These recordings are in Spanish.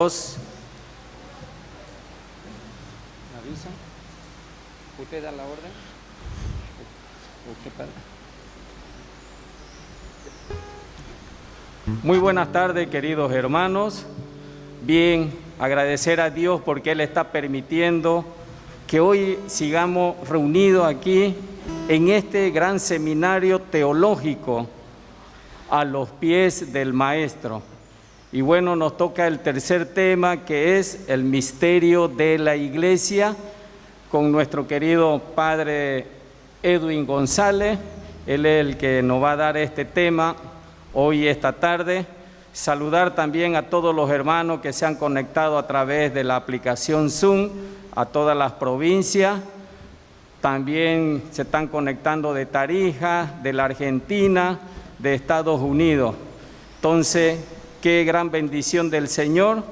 Dos. ¿Me avisan? ¿Usted da la orden? Muy buenas tardes, queridos hermanos. Bien, agradecer a Dios porque Él está permitiendo que hoy sigamos reunidos aquí en este gran seminario teológico a los pies del Maestro. Y bueno, nos toca el tercer tema, que es el misterio de la Iglesia, con nuestro querido Padre Edwin González. Él es el que nos va a dar este tema hoy, esta tarde. Saludar también a todos los hermanos que se han conectado a través de la aplicación Zoom, a todas las provincias. También se están conectando de Tarija, de la Argentina, de Estados Unidos. Entonces, qué gran bendición del Señor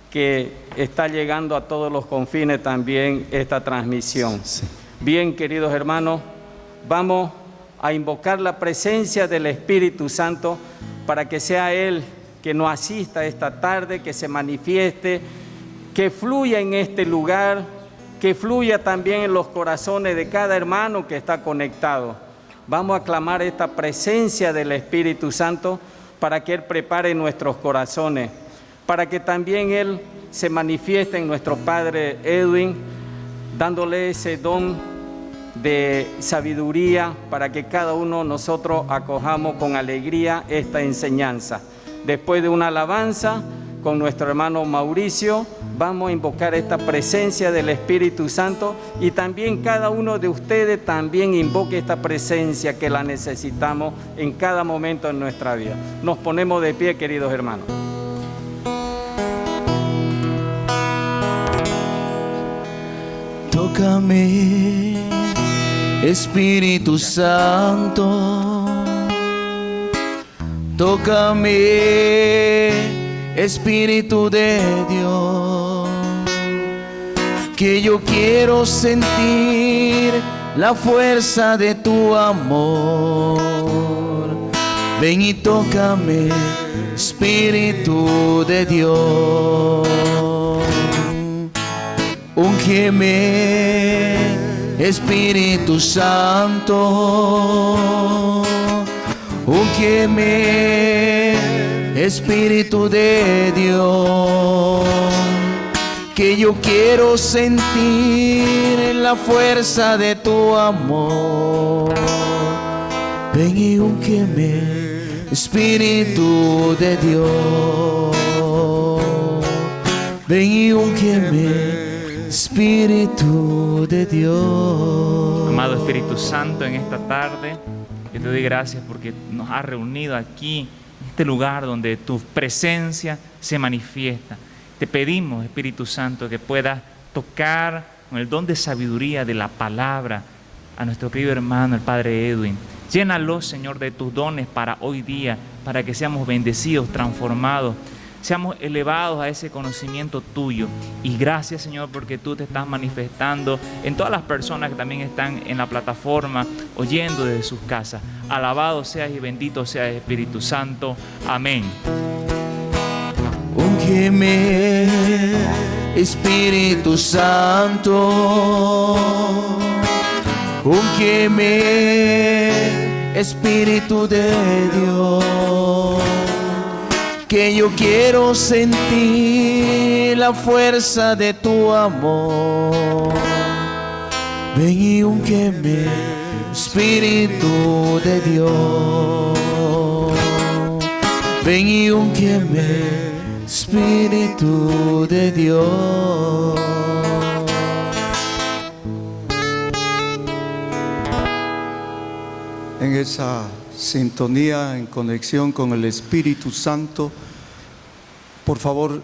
que está llegando a todos los confines también esta transmisión. Sí. Bien, queridos hermanos, vamos a invocar la presencia del Espíritu Santo para que sea Él que nos asista esta tarde, que se manifieste, que fluya en este lugar, que fluya también en los corazones de cada hermano que está conectado. Vamos a clamar esta presencia del Espíritu Santo para que Él prepare nuestros corazones, para que también Él se manifieste en nuestro Padre Edwin, dándole ese don de sabiduría para que cada uno de nosotros acojamos con alegría esta enseñanza. Después de una alabanza con nuestro hermano Mauricio, vamos a invocar esta presencia del Espíritu Santo, y también cada uno de ustedes también invoque esta presencia que la necesitamos en cada momento de nuestra vida. Nos ponemos de pie, queridos hermanos. Tócame, Espíritu Santo, tócame, Espíritu de Dios, que yo quiero sentir la fuerza de tu amor. Ven y tócame, Espíritu de Dios. Úngeme, Espíritu Santo, úngeme, Espíritu de Dios, que yo quiero sentir la fuerza de tu amor. Ven y úngeme, Espíritu de Dios. Ven y úngeme, Espíritu de Dios. Amado Espíritu Santo, en esta tarde yo te doy gracias porque nos has reunido aquí, en este lugar donde tu presencia se manifiesta. Te pedimos, Espíritu Santo, que puedas tocar con el don de sabiduría de la palabra a nuestro querido hermano, el Padre Edwin. Llénalo, Señor, de tus dones para hoy día, para que seamos bendecidos, transformados, seamos elevados a ese conocimiento tuyo. Y gracias, Señor, porque tú te estás manifestando en todas las personas que también están en la plataforma, oyendo desde sus casas. Alabado seas y bendito seas, Espíritu Santo. Amén. Úngeme, Espíritu Santo, úngeme, Espíritu de Dios, que yo quiero sentir la fuerza de tu amor. Ven y úngeme, Espíritu de Dios. Ven y úngeme, Espíritu de Dios. En esa sintonía, en conexión con el Espíritu Santo, por favor,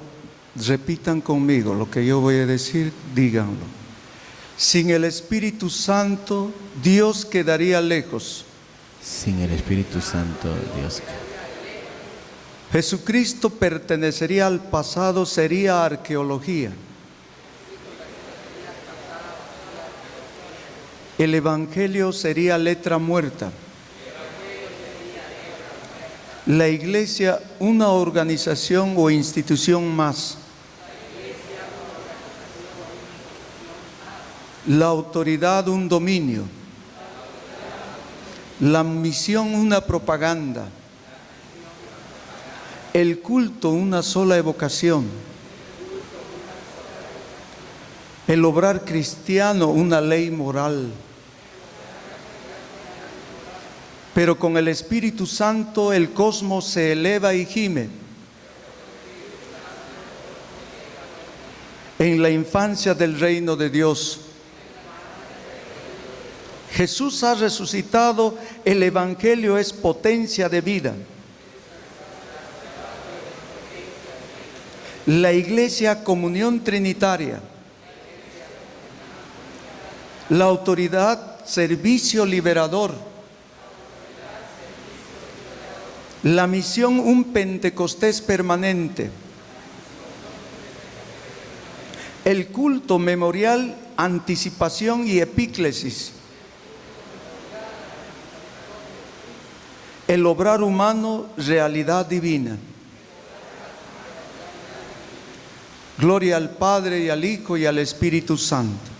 repitan conmigo lo que yo voy a decir, díganlo. Sin el Espíritu Santo, Dios quedaría lejos. Sin el Espíritu Santo, Dios. Jesucristo pertenecería al pasado, sería arqueología. El Evangelio sería letra muerta. La Iglesia, una organización o institución más. la autoridad un dominio, la misión una propaganda, el culto una sola evocación, el obrar cristiano una ley moral. Pero con el Espíritu Santo el cosmos se eleva y gime. En la infancia del reino de Dios, Jesús ha resucitado, el Evangelio es potencia de vida. La Iglesia, comunión trinitaria. La autoridad, servicio liberador. La misión, un Pentecostés permanente. El culto, memorial, anticipación y epíclesis. El obrar humano, realidad divina. Gloria al Padre y al Hijo y al Espíritu Santo.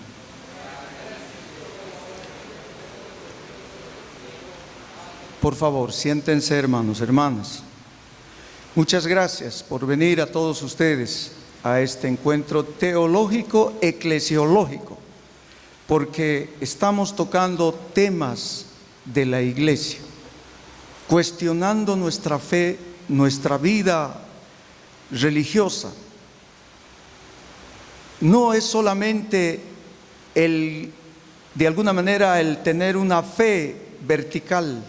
Por favor, siéntense, hermanos, hermanas. Muchas gracias por venir a todos ustedes a este encuentro teológico eclesiológico, porque estamos tocando temas de la Iglesia, cuestionando nuestra fe, nuestra vida religiosa. No es solamente de alguna manera el tener una fe vertical,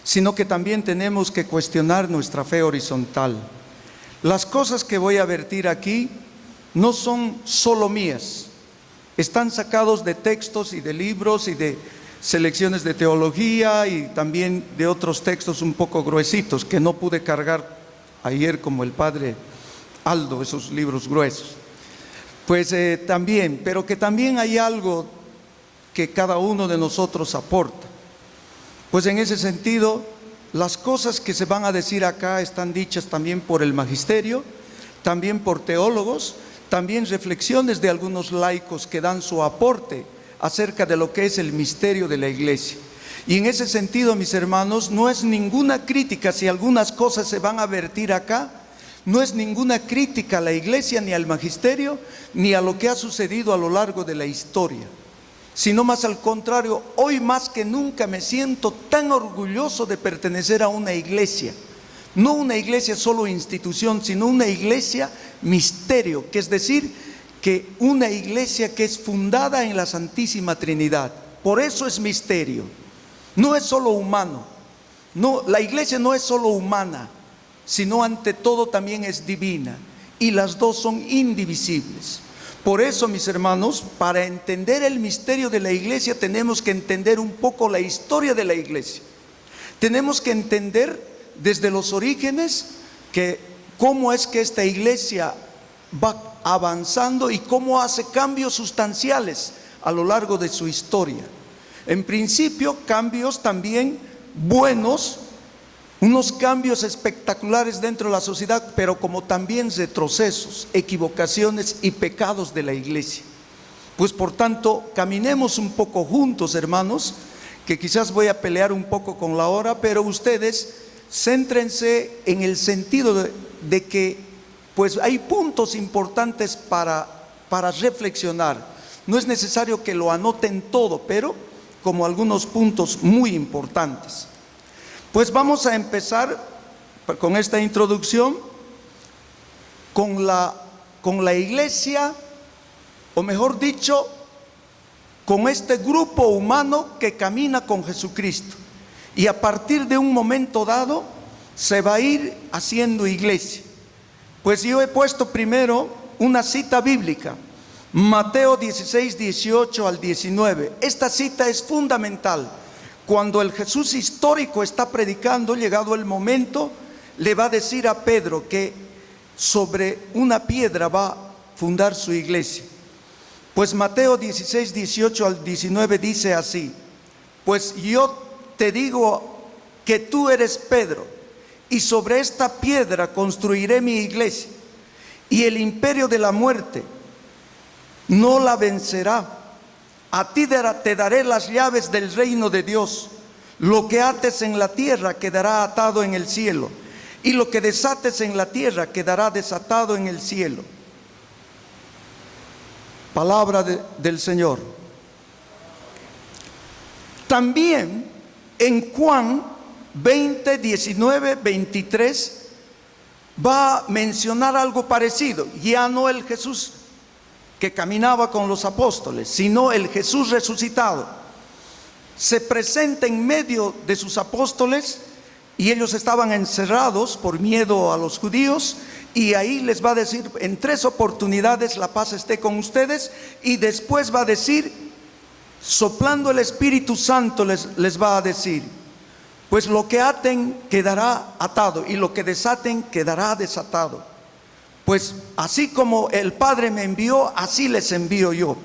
sino que también tenemos que cuestionar nuestra fe horizontal. Las cosas que voy a vertir aquí no son solo mías, están sacados de textos y de libros y de selecciones de teología y también de otros textos un poco gruesitos que no pude cargar ayer como el padre Aldo, esos libros gruesos. Pues también, pero que también hay algo que cada uno de nosotros aporta. Pues en ese sentido, las cosas que se van a decir acá están dichas también por el magisterio, también por teólogos, también reflexiones de algunos laicos que dan su aporte acerca de lo que es el misterio de la Iglesia. Y en ese sentido, mis hermanos, no es ninguna crítica si algunas cosas se van a vertir acá, no es ninguna crítica a la Iglesia ni al magisterio ni a lo que ha sucedido a lo largo de la historia, sino más al contrario, hoy más que nunca me siento tan orgulloso de pertenecer a una iglesia, no una iglesia solo institución, sino una iglesia misterio, que es decir, que una iglesia que es fundada en la Santísima Trinidad. Por eso es misterio, no es solo humano, no, la iglesia no es solo humana, sino ante todo también es divina, y las dos son indivisibles. Por eso, mis hermanos, para entender el misterio de la Iglesia tenemos que entender un poco la historia de la Iglesia. Tenemos que entender desde los orígenes que cómo es que esta Iglesia va avanzando y cómo hace cambios sustanciales a lo largo de su historia. En principio, cambios también buenos, unos cambios espectaculares dentro de la sociedad, pero como también retrocesos, equivocaciones y pecados de la Iglesia. Pues por tanto, caminemos un poco juntos, hermanos, que quizás voy a pelear un poco con la hora, pero ustedes céntrense en el sentido de que pues hay puntos importantes para reflexionar. No es necesario que lo anoten todo, pero como algunos puntos muy importantes. Pues vamos a empezar con esta introducción con la Iglesia, o mejor dicho, con este grupo humano que camina con Jesucristo. Y a partir de un momento dado se va a ir haciendo iglesia. Pues yo he puesto primero una cita bíblica, Mateo 16, 18 al 19. Esta cita es fundamental. Cuando el Jesús histórico está predicando, llegado el momento, le va a decir a Pedro que sobre una piedra va a fundar su iglesia. Pues Mateo 16, 18 al 19 dice así: pues yo te digo que tú eres Pedro, y sobre esta piedra construiré mi iglesia, y el imperio de la muerte no la vencerá, a ti te daré las llaves del reino de Dios. Lo que ates en la tierra quedará atado en el cielo, y lo que desates en la tierra quedará desatado en el cielo. Palabra del Señor. También en Juan 20, 19, 23 va a mencionar algo parecido. Ya no el Jesús que caminaba con los apóstoles, sino el Jesús resucitado. Se presenta en medio de sus apóstoles y ellos estaban encerrados por miedo a los judíos, y ahí les va a decir en 3 oportunidades: la paz esté con ustedes, y después va a decir, soplando el Espíritu Santo, les va a decir: pues lo que aten quedará atado, y lo que desaten quedará desatado. Pues así como el Padre me envió, así les envío yo.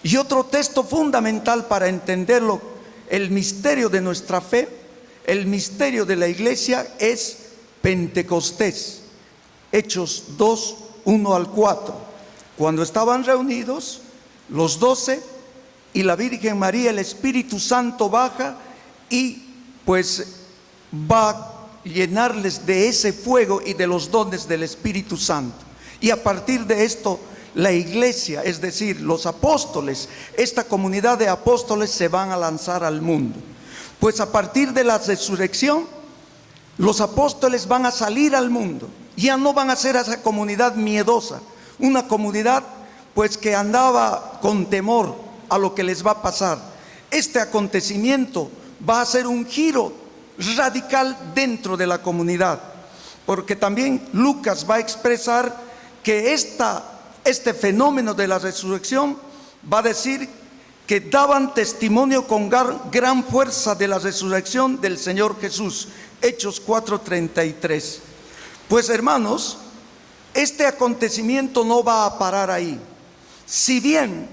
Y otro texto fundamental para entenderlo, el misterio de nuestra fe, el misterio de la iglesia, es Pentecostés. Hechos 2, 1 al 4. Cuando estaban reunidos los 12 y la Virgen María, el Espíritu Santo baja y pues va a llenarles de ese fuego y de los dones del Espíritu Santo. Y a partir de esto, la iglesia, es decir, los apóstoles, esta comunidad de apóstoles se van a lanzar al mundo. Pues a partir de la resurrección, los apóstoles van a salir al mundo. Ya no van a ser esa comunidad miedosa, una comunidad pues que andaba con temor a lo que les va a pasar. Este acontecimiento va a ser un giro radical dentro de la comunidad, porque también Lucas va a expresar que este fenómeno de la resurrección va a decir que daban testimonio con gran fuerza de la resurrección del Señor Jesús. Hechos 4:33. Pues hermanos, este acontecimiento no va a parar ahí. Si bien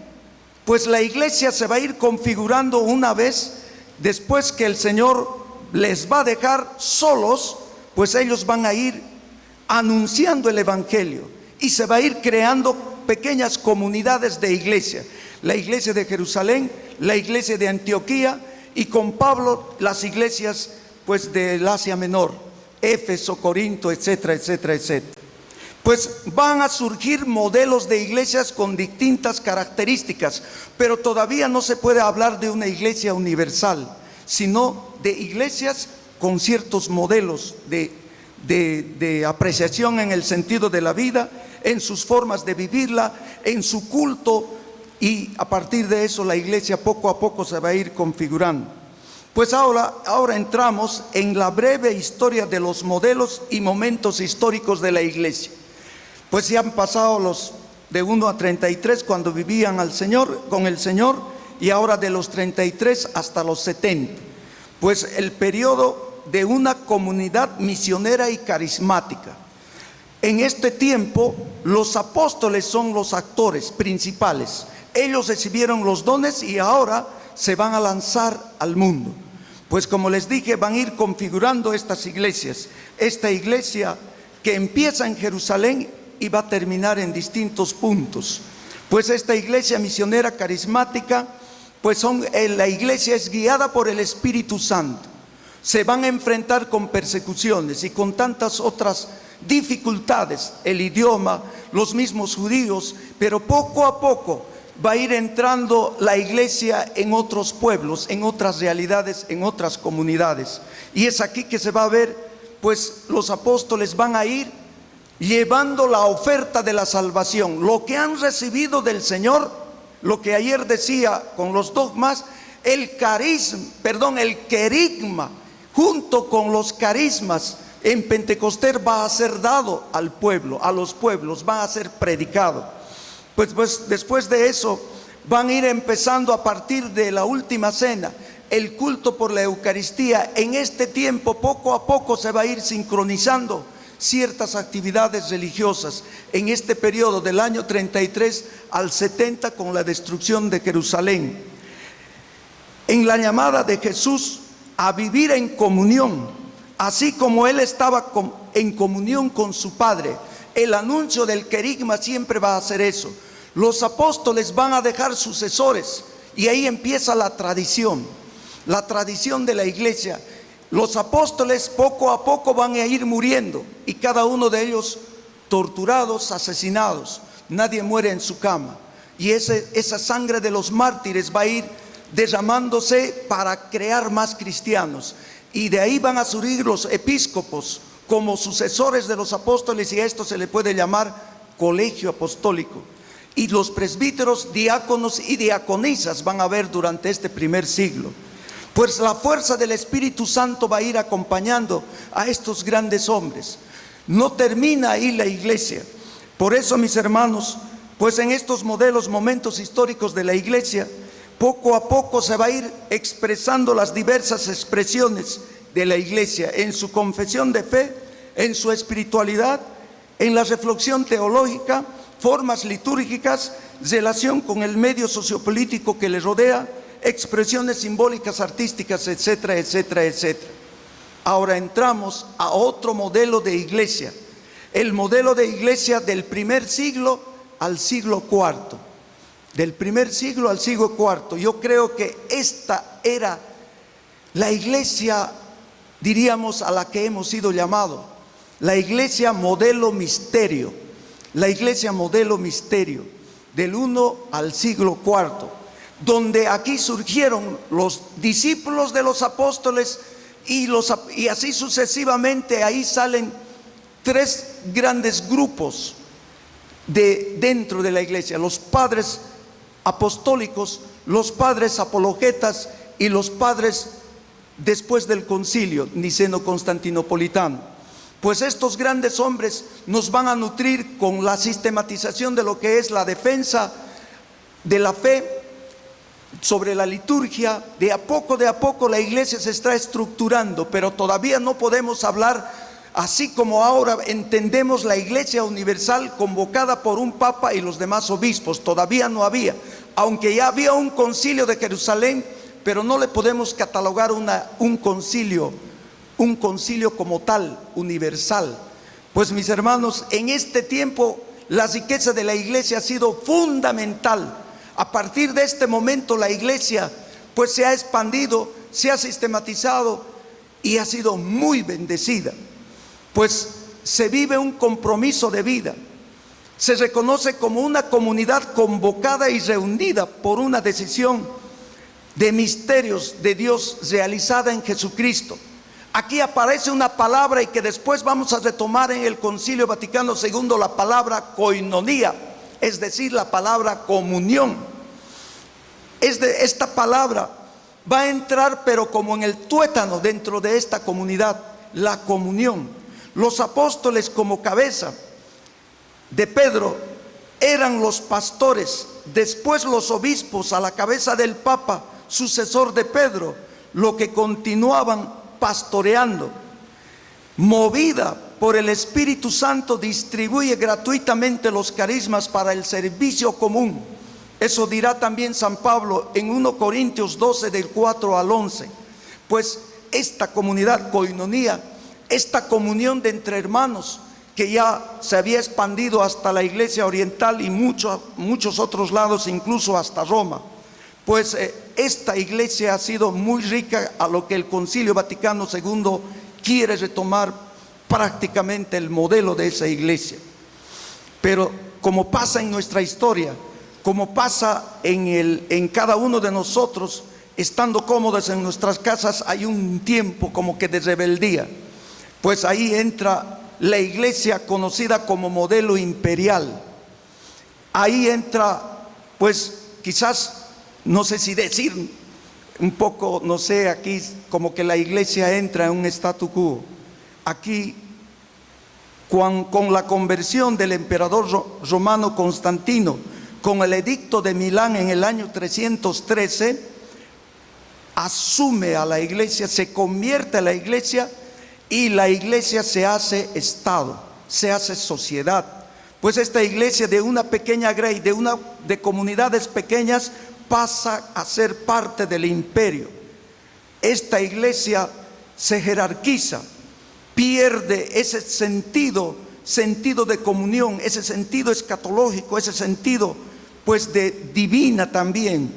pues la iglesia se va a ir configurando una vez después que el Señor les va a dejar solos, pues ellos van a ir anunciando el evangelio y se va a ir creando pequeñas comunidades de iglesia. La iglesia de Jerusalén, la iglesia de Antioquía, y con Pablo las iglesias pues del Asia Menor, Éfeso, Corinto, etcétera, etcétera, etcétera. Pues van a surgir modelos de iglesias con distintas características, pero todavía no se puede hablar de una iglesia universal, sino de iglesias con ciertos modelos de apreciación en el sentido de la vida, en sus formas de vivirla, en su culto, y a partir de eso la iglesia poco a poco se va a ir configurando. Pues ahora entramos en la breve historia de los modelos y momentos históricos de la iglesia. Pues ya han pasado los de 1 a 33 cuando vivían con el Señor, y ahora de los 33 hasta los 70. Pues el periodo de una comunidad misionera y carismática. En este tiempo los apóstoles son los actores principales. Ellos recibieron los dones y ahora se van a lanzar al mundo. Pues como les dije, van a ir configurando estas iglesias. Esta iglesia que empieza en Jerusalén y va a terminar en distintos puntos. Pues esta iglesia misionera carismática, pues la iglesia es guiada por el Espíritu Santo. Se van a enfrentar con persecuciones y con tantas otras dificultades, el idioma, los mismos judíos, pero poco a poco va a ir entrando la iglesia en otros pueblos, en otras realidades, en otras comunidades. Y es aquí que se va a ver, pues los apóstoles van a ir llevando la oferta de la salvación, lo que han recibido del Señor, lo que ayer decía con los dogmas, el querigma, junto con los carismas, en Pentecostés va a ser dado al pueblo, a los pueblos, va a ser predicado. Pues después de eso van a ir empezando a partir de la última cena, el culto por la Eucaristía. En este tiempo poco a poco se va a ir sincronizando ciertas actividades religiosas en este periodo del año 33 al 70 con la destrucción de Jerusalén. En la llamada de Jesús a vivir en comunión, así como Él estaba en comunión con su Padre, el anuncio del querigma siempre va a hacer eso. Los apóstoles van a dejar sucesores Y ahí empieza la tradición de la iglesia. Los apóstoles poco a poco van a ir muriendo y cada uno de ellos torturados, asesinados. Nadie muere en su cama. Y esa sangre de los mártires va a ir derramándose para crear más cristianos. Y de ahí van a surgir los episcopos como sucesores de los apóstoles, y a esto se le puede llamar colegio apostólico. Y los presbíteros, diáconos y diaconisas van a haber durante este primer siglo. Pues la fuerza del Espíritu Santo va a ir acompañando a estos grandes hombres. No termina ahí la iglesia. Por eso, mis hermanos, pues en estos momentos históricos de la iglesia, poco a poco se va a ir expresando las diversas expresiones de la iglesia en su confesión de fe, en su espiritualidad, en la reflexión teológica, formas litúrgicas, relación con el medio sociopolítico que le rodea, expresiones simbólicas, artísticas, etcétera, etcétera, etcétera. Ahora entramos a otro modelo de iglesia, el modelo de iglesia del primer siglo al siglo IV. Del primer siglo al siglo IV. Yo creo que esta era la iglesia, diríamos, a la que hemos sido llamados, la iglesia modelo misterio, la iglesia modelo misterio, del 1 al siglo IV, donde aquí surgieron los discípulos de los apóstoles y así sucesivamente. Ahí salen tres grandes grupos dentro de la iglesia: los padres apostólicos, los padres apologetas y los padres después del concilio niceno-constantinopolitano. Pues estos grandes hombres nos van a nutrir con la sistematización de lo que es la defensa de la fe sobre la liturgia. De a poco la iglesia se está estructurando, pero todavía no podemos hablar así como ahora entendemos la iglesia universal convocada por un papa y los demás obispos. Todavía no había, aunque ya había un concilio de Jerusalén, pero no le podemos catalogar un concilio como tal, universal. Pues, mis hermanos, en este tiempo la riqueza de la iglesia ha sido fundamental. A partir de este momento la iglesia pues se ha expandido, se ha sistematizado y ha sido muy bendecida. Pues se vive un compromiso de vida. Se reconoce como una comunidad convocada y reunida por una decisión de misterios de Dios realizada en Jesucristo. Aquí aparece una palabra y que después vamos a retomar en el Concilio Vaticano II, la palabra koinonía, es decir, la palabra comunión. Esta palabra va a entrar pero como en el tuétano dentro de esta comunidad, la comunión. Los apóstoles como cabeza de Pedro eran los pastores, después los obispos a la cabeza del Papa, sucesor de Pedro, lo que continuaban pastoreando. Movida por el Espíritu Santo, distribuye gratuitamente los carismas para el servicio común. Eso dirá también San Pablo en 1 Corintios 12 del 4 al 11. Pues esta comunidad koinonía, esta comunión de entre hermanos que ya se había expandido hasta la iglesia oriental y muchos otros lados, incluso hasta Roma. Pues esta iglesia ha sido muy rica, a lo que el Concilio Vaticano II quiere retomar prácticamente el modelo de esa iglesia. Pero como pasa en nuestra historia, como pasa en cada uno de nosotros, estando cómodos en nuestras casas, hay un tiempo como que de rebeldía. Pues ahí entra la iglesia conocida como modelo imperial. Ahí entra, pues quizás, no sé si decir un poco, no sé, aquí como que la iglesia entra en un statu quo. Aquí, con la conversión del emperador romano Constantino, con el edicto de Milán en el año 313, asume a la iglesia, se convierte a la iglesia, y la iglesia se hace Estado, se hace sociedad. Pues esta iglesia de una pequeña grey, de comunidades pequeñas, pasa a ser parte del imperio. Esta iglesia se jerarquiza, pierde ese sentido de comunión, ese sentido escatológico, ese sentido pues de divina también.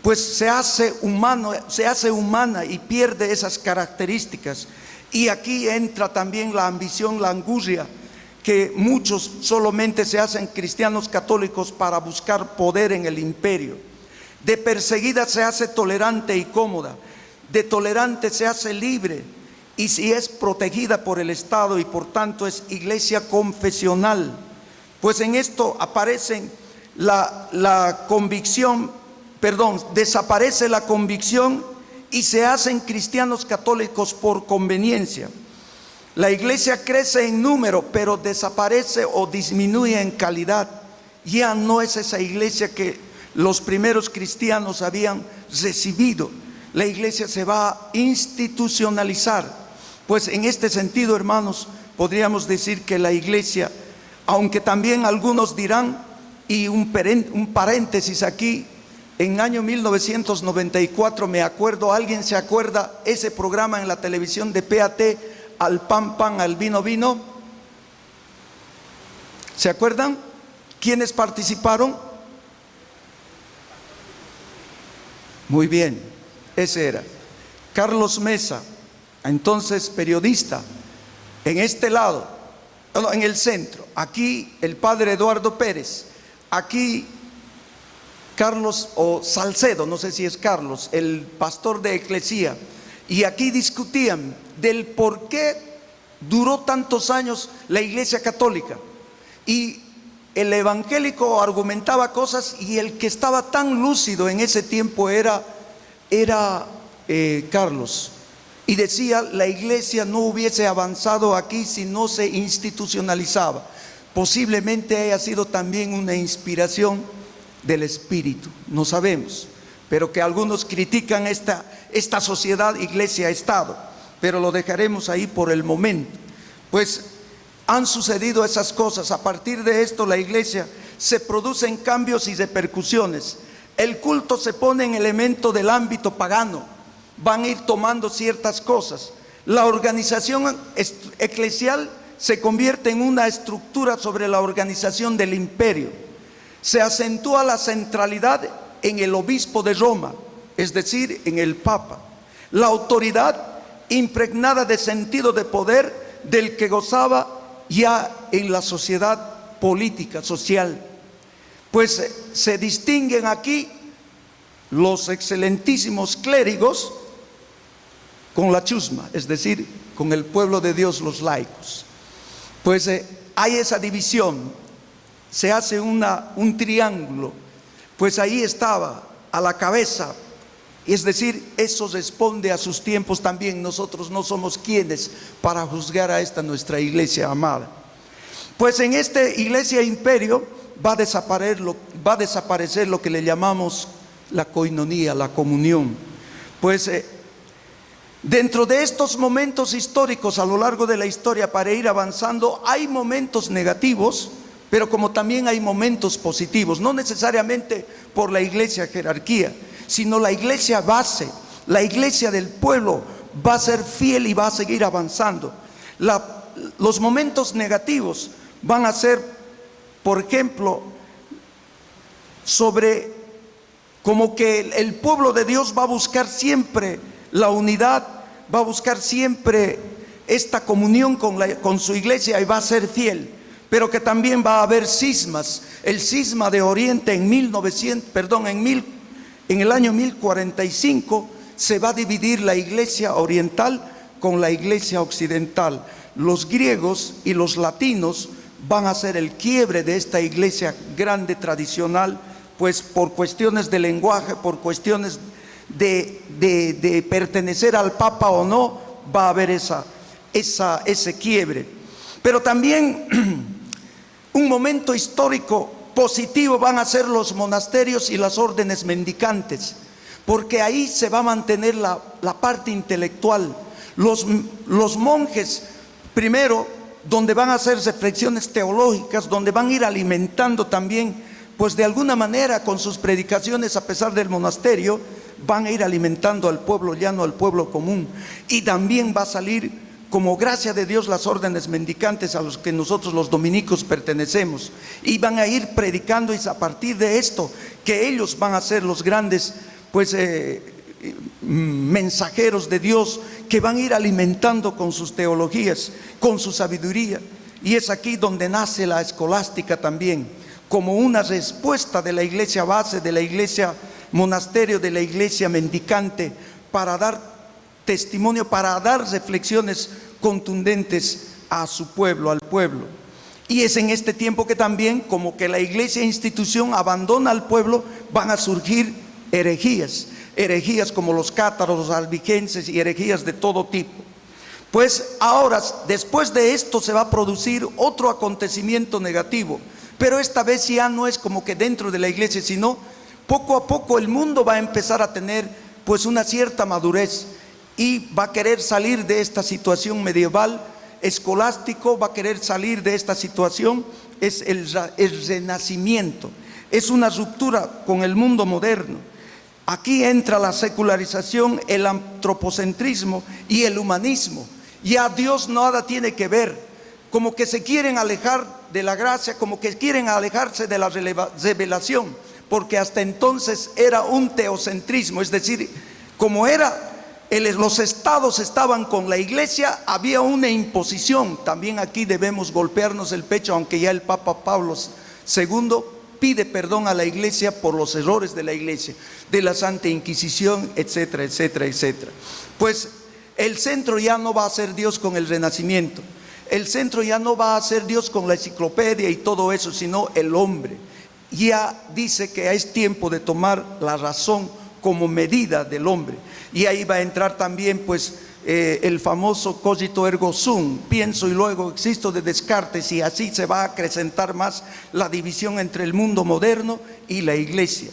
pues se hace humano, se hace humana y pierde esas características. Y aquí entra también la ambición, la angustia, que muchos solamente se hacen cristianos católicos para buscar poder en el imperio. De perseguida se hace tolerante y cómoda, de tolerante se hace libre, y si es protegida por el Estado y por tanto es iglesia confesional, pues en esto aparecen la convicción, desaparece la convicción y se hacen cristianos católicos por conveniencia. La iglesia crece en número, pero desaparece o disminuye en calidad. Ya no es esa iglesia que los primeros cristianos habían recibido. La iglesia se va a institucionalizar. Pues en este sentido, hermanos, podríamos decir que la iglesia, aunque también algunos dirán, y un paréntesis aquí, en año 1994 me acuerdo, ¿alguien se acuerda ese programa en la televisión de PAT, al pan pan, al vino vino? ¿Se acuerdan? ¿Quiénes participaron? Muy bien, ese era Carlos Mesa, entonces periodista, en este lado, en el centro, aquí el padre Eduardo Pérez, aquí Carlos o Salcedo, no sé si es Carlos, el pastor de Eclesía, y aquí discutían del por qué duró tantos años la iglesia católica, y el evangélico argumentaba cosas y el que estaba tan lúcido en ese tiempo era Carlos, y decía: la iglesia no hubiese avanzado aquí si no se institucionalizaba. Posiblemente haya sido también una inspiración del Espíritu, no sabemos, pero que algunos critican esta sociedad, iglesia-estado, pero lo dejaremos ahí por el momento. Pues han sucedido esas cosas. A partir de esto la iglesia se producen cambios y repercusiones. El culto se pone en elemento del ámbito pagano, van a ir tomando ciertas cosas. La organización eclesial se convierte en una estructura sobre la organización del imperio. Se acentúa la centralidad en el obispo de Roma, es decir, en el Papa. La autoridad impregnada de sentido de poder del que gozaba ya en la sociedad política, social. Pues se distinguen aquí los excelentísimos clérigos con la chusma, es decir, con el pueblo de Dios, los laicos. Pues hay esa división, se hace un triángulo, pues ahí estaba a la cabeza, es decir, eso responde a sus tiempos también. Nosotros no somos quienes para juzgar a esta nuestra iglesia amada. Pues en esta iglesia imperio va a desaparecer lo que le llamamos la coinonía, la comunión. Pues dentro de estos momentos históricos a lo largo de la historia, para ir avanzando, hay momentos negativos, pero como también hay momentos positivos, no necesariamente por la iglesia jerarquía, sino la iglesia base, la iglesia del pueblo va a ser fiel y va a seguir avanzando. Los momentos negativos van a ser, por ejemplo, sobre como que el pueblo de Dios va a buscar siempre la unidad, va a buscar siempre esta comunión con su iglesia y va a ser fiel, pero que también va a haber cismas. El cisma de Oriente en el año 1045 se va a dividir la iglesia oriental con la iglesia occidental. Los griegos y los latinos van a hacer el quiebre de esta iglesia grande tradicional, pues por cuestiones de lenguaje, por cuestiones de pertenecer al Papa o no, va a haber ese quiebre. Pero también un momento histórico positivo van a ser los monasterios y las órdenes mendicantes, porque ahí se va a mantener la parte intelectual. Los monjes, primero, donde van a hacer reflexiones teológicas, donde van a ir alimentando también, pues de alguna manera con sus predicaciones, a pesar del monasterio, van a ir alimentando al pueblo llano, al pueblo común. Y también va a salir, como gracia de Dios, las órdenes mendicantes a los que nosotros los dominicos pertenecemos, y van a ir predicando, y a partir de esto que ellos van a ser los grandes mensajeros de Dios que van a ir alimentando con sus teologías, con su sabiduría. Y es aquí donde nace la escolástica también, como una respuesta de la iglesia base, de la iglesia monasterio, de la iglesia mendicante, para dar testimonio, para dar reflexiones contundentes a su pueblo, al pueblo. Y es en este tiempo que también, como que la iglesia institución abandona al pueblo, van a surgir herejías como los cátaros, los albigenses y herejías de todo tipo. Pues ahora, después de esto se va a producir otro acontecimiento negativo, pero esta vez ya no es como que dentro de la iglesia, sino poco a poco el mundo va a empezar a tener pues una cierta madurez y va a querer salir de esta situación medieval escolástico, va a querer salir de esta situación. Es el renacimiento, es una ruptura con el mundo moderno. Aquí entra la secularización, el antropocentrismo y el humanismo. Ya Dios nada tiene que ver, como que se quieren alejar de la gracia, como que quieren alejarse de la revelación, porque hasta entonces era un teocentrismo, es decir, como los estados estaban con la iglesia, había una imposición. También aquí debemos golpearnos el pecho, aunque ya el Papa Pablo II pide perdón a la iglesia por los errores de la iglesia, de la Santa Inquisición, etcétera, etcétera, etcétera. Pues el centro ya no va a ser Dios con el Renacimiento, el centro ya no va a ser Dios con la enciclopedia y todo eso, sino el hombre. Ya dice que es tiempo de tomar la razón como medida del hombre. Y ahí va a entrar también pues el famoso cogito ergo sum, pienso y luego existo de Descartes, y así se va a acrecentar más la división entre el mundo moderno y la iglesia.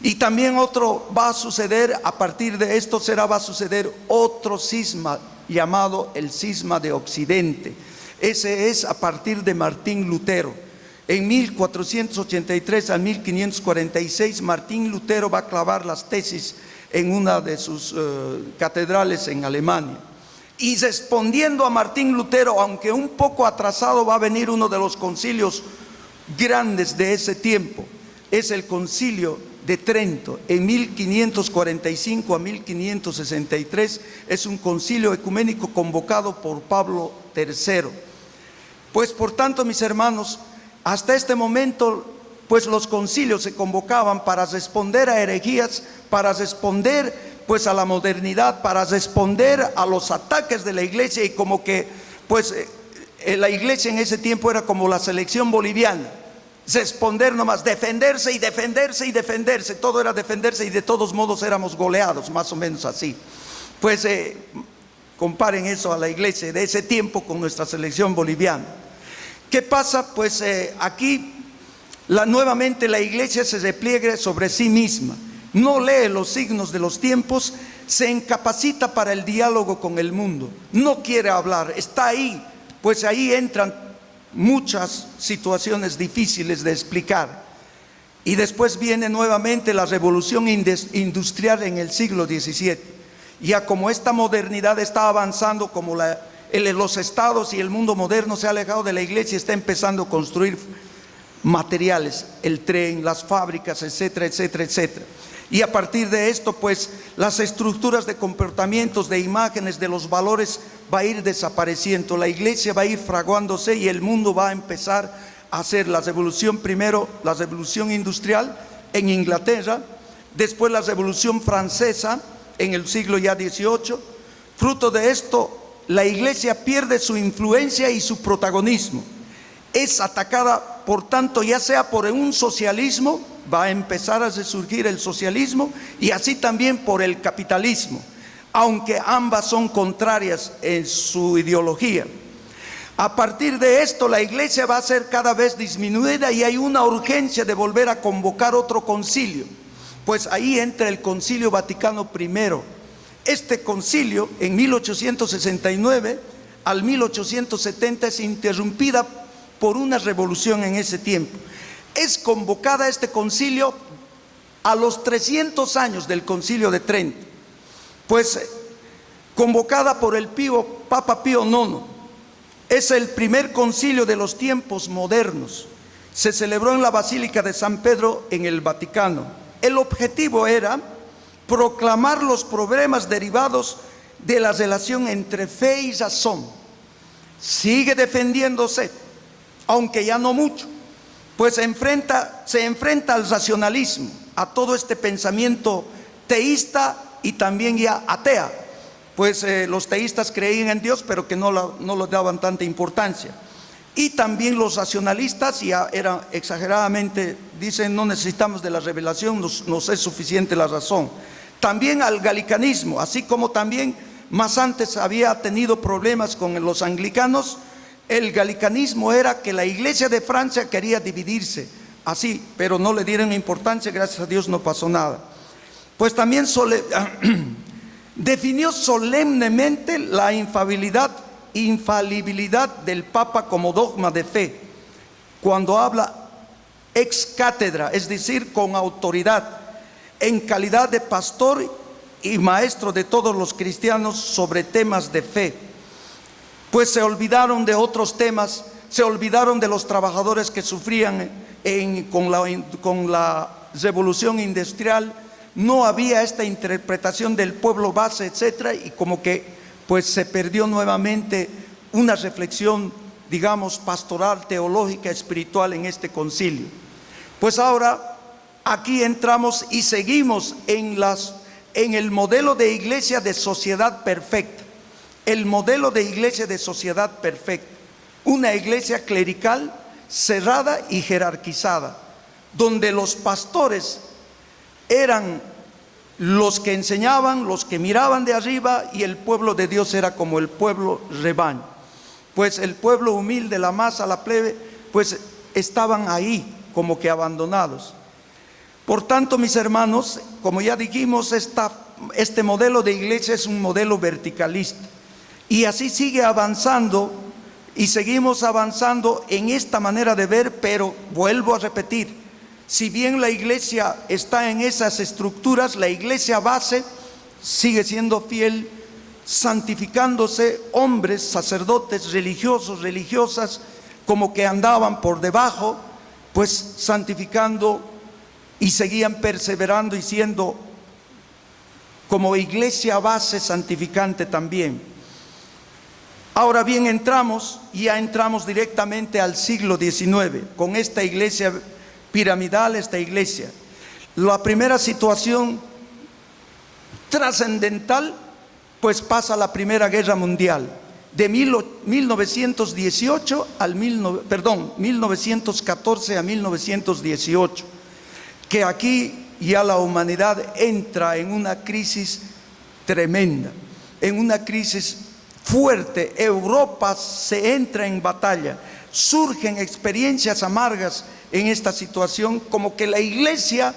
Y también otro va a suceder, a partir de esto va a suceder otro cisma llamado el cisma de Occidente. Ese es a partir de Martín Lutero. En 1483 al 1546 Martín Lutero va a clavar las tesis en una de sus catedrales en Alemania. Y respondiendo a Martín Lutero, aunque un poco atrasado, va a venir uno de los concilios grandes de ese tiempo. Es el concilio de Trento, en 1545 a 1563. Es un concilio ecuménico convocado por Pablo III. Pues por tanto, mis hermanos, hasta este momento pues los concilios se convocaban para responder a herejías, para responder pues a la modernidad, para responder a los ataques de la iglesia. Y como que pues la iglesia en ese tiempo era como la selección boliviana, responder nomás, defenderse y defenderse y defenderse, todo era defenderse, y de todos modos éramos goleados, más o menos así. Pues comparen eso a la iglesia de ese tiempo con nuestra selección boliviana. ¿Qué pasa? Pues aquí nuevamente la iglesia se repliega sobre sí misma, no lee los signos de los tiempos, se incapacita para el diálogo con el mundo, no quiere hablar, está ahí. Pues ahí entran muchas situaciones difíciles de explicar. Y después viene nuevamente la revolución industrial en el siglo XVII. Ya como esta modernidad está avanzando, como los estados y el mundo moderno se ha alejado de la iglesia, está empezando a construir materiales, el tren, las fábricas, etcétera, etcétera, etcétera. Y a partir de esto, pues las estructuras de comportamientos, de imágenes, de los valores va a ir desapareciendo. La iglesia va a ir fraguándose y el mundo va a empezar a hacer la revolución. Primero la revolución industrial en Inglaterra, después la revolución francesa en el siglo ya XVIII. Fruto de esto, la iglesia pierde su influencia y su protagonismo. Es atacada, por tanto, ya sea por un socialismo, va a empezar a resurgir el socialismo, y así también por el capitalismo, aunque ambas son contrarias en su ideología. A partir de esto, la iglesia va a ser cada vez disminuida y hay una urgencia de volver a convocar otro concilio. Pues ahí entra el Concilio Vaticano I. Este concilio, en 1869 al 1870, es interrumpida por una revolución en ese tiempo. Es convocada este concilio a los 300 años del Concilio de Trento, pues convocada por el Papa Pío IX. Es el primer concilio de los tiempos modernos. Se celebró en la Basílica de San Pedro en el Vaticano. El objetivo era proclamar los problemas derivados de la relación entre fe y razón. Sigue defendiéndose, aunque ya no mucho, pues se enfrenta al racionalismo, a todo este pensamiento teísta y también ya atea, pues los teístas creían en Dios, pero que no le daban tanta importancia. Y también los racionalistas ya eran exageradamente, dicen, no necesitamos de la revelación, nos es suficiente la razón. También al galicanismo, así como también más antes había tenido problemas con los anglicanos. El galicanismo era que la iglesia de Francia quería dividirse, así, pero no le dieron importancia, gracias a Dios no pasó nada. Pues también definió solemnemente la infalibilidad del Papa como dogma de fe, cuando habla ex cátedra, es decir, con autoridad, en calidad de pastor y maestro de todos los cristianos sobre temas de fe. Pues se olvidaron de otros temas, se olvidaron de los trabajadores que sufrían con la revolución industrial. No había esta interpretación del pueblo base, etcétera, y como que pues se perdió nuevamente una reflexión, digamos, pastoral, teológica, espiritual en este concilio. Pues ahora aquí entramos y seguimos en el modelo de iglesia de sociedad perfecta. El modelo de iglesia de sociedad perfecta. Una iglesia clerical, cerrada y jerarquizada, donde los pastores eran los que enseñaban, los que miraban de arriba, y el pueblo de Dios era como el pueblo rebaño. Pues el pueblo humilde, la masa, la plebe, pues estaban ahí como que abandonados. Por tanto, mis hermanos, como ya dijimos, este modelo de iglesia es un modelo verticalista, y así sigue avanzando, y seguimos avanzando en esta manera de ver. Pero vuelvo a repetir, si bien la iglesia está en esas estructuras, la iglesia base sigue siendo fiel, santificándose, hombres, sacerdotes, religiosos, religiosas, como que andaban por debajo, pues santificando, y seguían perseverando y siendo como iglesia base santificante también. Ahora bien, entramos directamente al siglo XIX, con esta iglesia piramidal, esta iglesia. La primera situación trascendental, pues pasa la Primera Guerra Mundial, de 1914 a 1918, que aquí ya la humanidad entra en una crisis tremenda, en una crisis fuerte. Europa se entra en batalla, surgen experiencias amargas en esta situación, como que la iglesia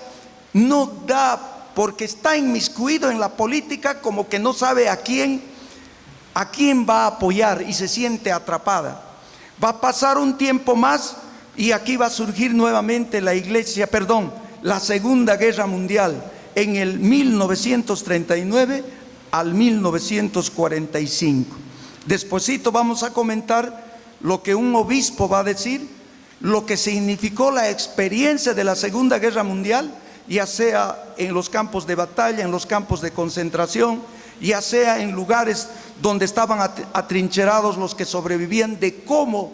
no da, porque está inmiscuido en la política, como que no sabe a quién va a apoyar, y se siente atrapada. Va a pasar un tiempo más y aquí va a surgir nuevamente la Segunda Guerra Mundial, en el 1939 al 1945. Despuesito vamos a comentar lo que un obispo va a decir, lo que significó la experiencia de la Segunda Guerra Mundial, ya sea en los campos de batalla, en los campos de concentración, ya sea en lugares donde estaban atrincherados los que sobrevivían, de cómo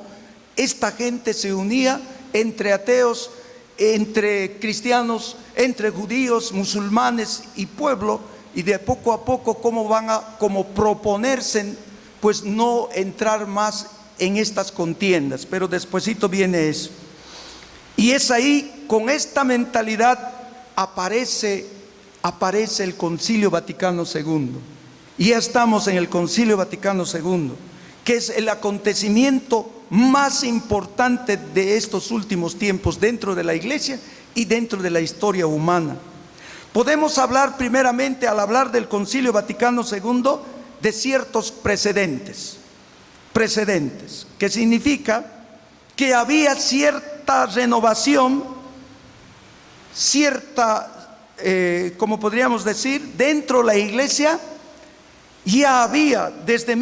esta gente se unía entre ateos, entre cristianos, entre judíos, musulmanes y pueblo, y de poco a poco cómo van a proponerse, pues no entrar más en estas contiendas. Pero despuesito viene eso, y es ahí, con esta mentalidad, aparece el Concilio Vaticano II. Y ya estamos en el Concilio Vaticano II, que es el acontecimiento más importante de estos últimos tiempos dentro de la iglesia y dentro de la historia humana. Podemos hablar primeramente, al hablar del Concilio Vaticano II, de ciertos precedentes, que significa que había cierta renovación, como podríamos decir, dentro de la iglesia. Ya había desde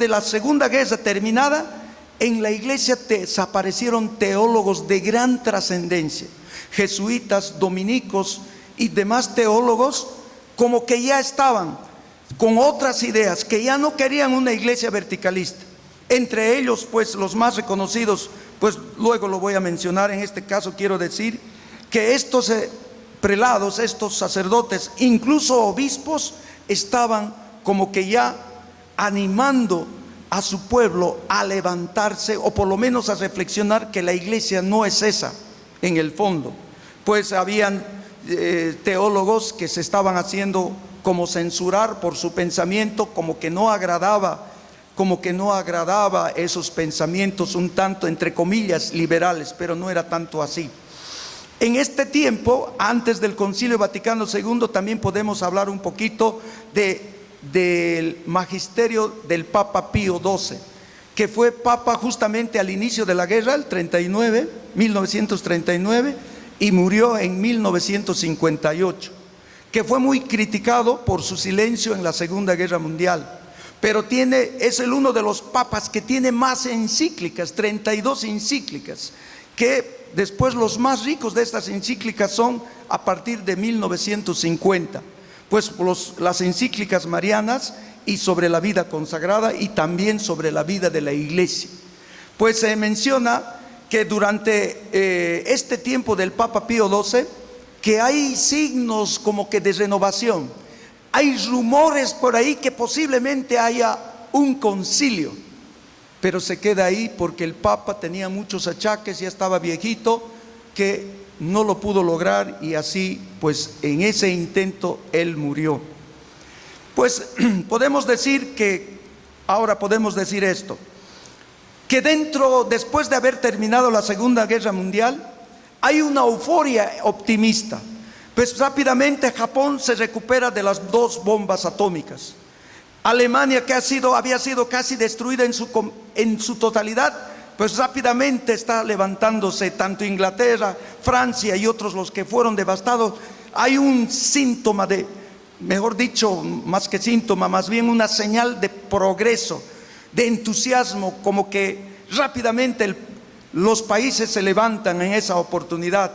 la Segunda Guerra terminada, en la iglesia desaparecieron teólogos de gran trascendencia, jesuitas, dominicos y demás teólogos como que ya estaban con otras ideas, que ya no querían una iglesia verticalista. Entre ellos, pues los más reconocidos, pues luego lo voy a mencionar. En este caso quiero decir que estos prelados, estos sacerdotes, incluso obispos, estaban como que ya animando a su pueblo a levantarse, o por lo menos a reflexionar que la iglesia no es esa en el fondo. Pues habían teólogos que se estaban haciendo como censurar por su pensamiento, como que no agradaba esos pensamientos un tanto, entre comillas, liberales, pero no era tanto así. En este tiempo, antes del Concilio Vaticano II, también podemos hablar un poquito del magisterio del Papa Pío XII, que fue papa justamente al inicio de la guerra, el 1939, y murió en 1958, que fue muy criticado por su silencio en la Segunda Guerra Mundial. Pero es uno de los papas que tiene más encíclicas, 32 encíclicas, que después los más ricos de estas encíclicas son a partir de 1950, pues las encíclicas marianas y sobre la vida consagrada y también sobre la vida de la iglesia. Pues se menciona que durante este tiempo del Papa Pío XII, que hay signos como que de renovación. Hay rumores por ahí que posiblemente haya un concilio, pero se queda ahí porque el Papa tenía muchos achaques, ya estaba viejito, que no lo pudo lograr, y así pues en ese intento él murió. Pues podemos decir esto, que después de haber terminado la Segunda Guerra Mundial, hay una euforia optimista. Pues rápidamente Japón se recupera de las 2 bombas atómicas. Alemania, que había sido casi destruida en su totalidad, pues rápidamente está levantándose. Tanto Inglaterra, Francia y otros, los que fueron devastados. Hay un síntoma mejor dicho, más que síntoma, más bien una señal de progreso, de entusiasmo, como que rápidamente los países se levantan en esa oportunidad.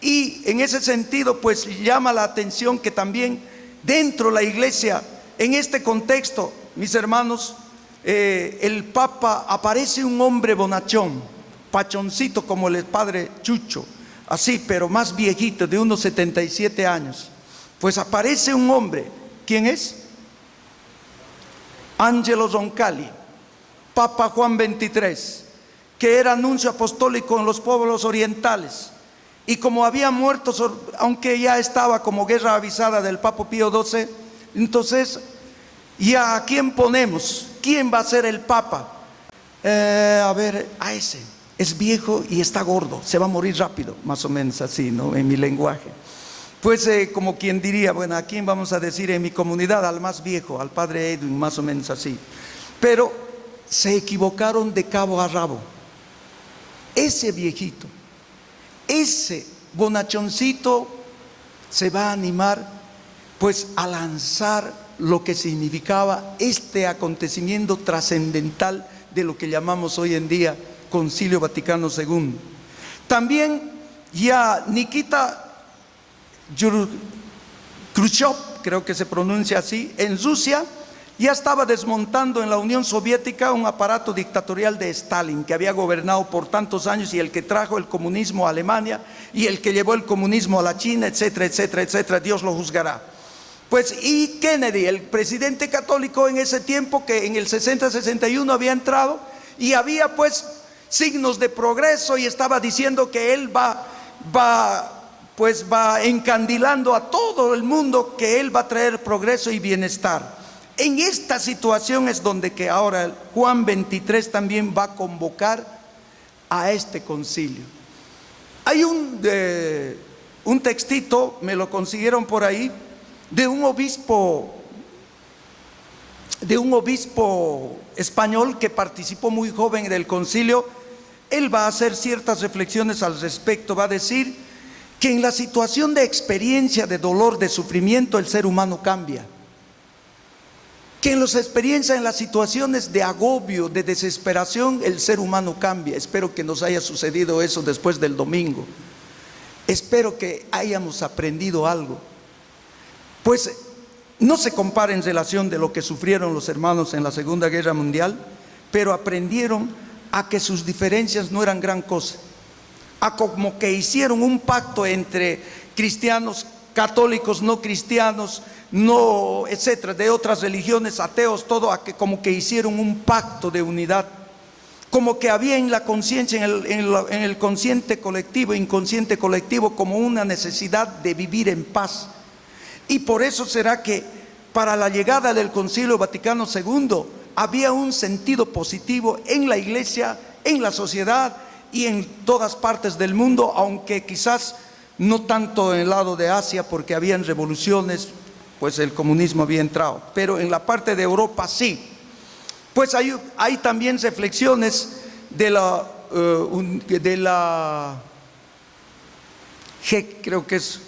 Y en ese sentido, pues llama la atención que también dentro de la iglesia, en este contexto, mis hermanos, el Papa, aparece un hombre bonachón, pachoncito como el padre Chucho, así, pero más viejito, de unos 77 años. Pues aparece un hombre, ¿quién es? Angelo Roncalli, Papa Juan XXIII, que era nuncio apostólico en los pueblos orientales. Y como había muerto, aunque ya estaba como guerra avisada del Papa Pío XII, entonces, ¿ya a quién ponemos? ¿Quién va a ser el Papa? A ese. Es viejo y está gordo, se va a morir rápido, más o menos así, ¿no? En mi lenguaje. Pues como quien diría, bueno, ¿a quién vamos a decir en mi comunidad? Al más viejo, al padre Edwin, más o menos así. Pero se equivocaron de cabo a rabo. Ese viejito, ese bonachoncito se va a animar pues a lanzar lo que significaba este acontecimiento trascendental de lo que llamamos hoy en día Concilio Vaticano II. También ya Nikita Khrushchev, creo que se pronuncia así, en Rusia ya estaba desmontando en la Unión Soviética un aparato dictatorial de Stalin, que había gobernado por tantos años y el que trajo el comunismo a Alemania y el que llevó el comunismo a la China, etcétera, etcétera, etcétera. Dios lo juzgará. Pues y Kennedy, el presidente católico en ese tiempo, que en el 60-61 había entrado y había pues signos de progreso y estaba diciendo que él va encandilando a todo el mundo, que él va a traer progreso y bienestar. En esta situación es donde que ahora Juan XXIII también va a convocar a este concilio. Hay un textito, me lo consiguieron por ahí, de un obispo español que participó muy joven del concilio. Él va a hacer ciertas reflexiones al respecto. Va a decir que en la situación de experiencia de dolor, de sufrimiento, el ser humano cambia. Que en las experiencias, en las situaciones de agobio, de desesperación, el ser humano cambia. Espero que nos haya sucedido eso después del domingo. espero que hayamos aprendido algo. Pues no se compara en relación de lo que sufrieron los hermanos en la Segunda Guerra Mundial, pero aprendieron a que sus diferencias no eran gran cosa, a como que hicieron un pacto entre cristianos, católicos, no cristianos, no, etcétera, de otras religiones, ateos, todo, a que como que hicieron un pacto de unidad, como que había en la conciencia, en el consciente colectivo, inconsciente colectivo, como una necesidad de vivir en paz. Y por eso será que para la llegada del Concilio Vaticano II había un sentido positivo en la iglesia, en la sociedad y en todas partes del mundo, aunque quizás no tanto en el lado de Asia, porque habían revoluciones, pues el comunismo había entrado, pero en la parte de Europa sí. Pues hay también reflexiones de la JEC, creo que es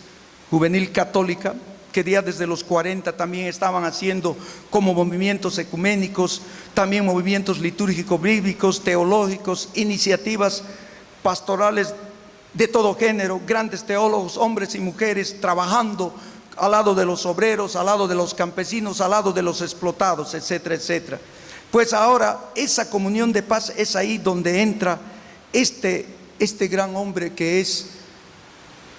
Juvenil Católica, que ya desde los 40 también estaban haciendo como movimientos ecuménicos, también movimientos litúrgicos bíblicos, teológicos, iniciativas pastorales de todo género, grandes teólogos, hombres y mujeres, trabajando al lado de los obreros, al lado de los campesinos, al lado de los explotados, etcétera, etcétera. Pues ahora esa comunión de paz es ahí donde entra este gran hombre que es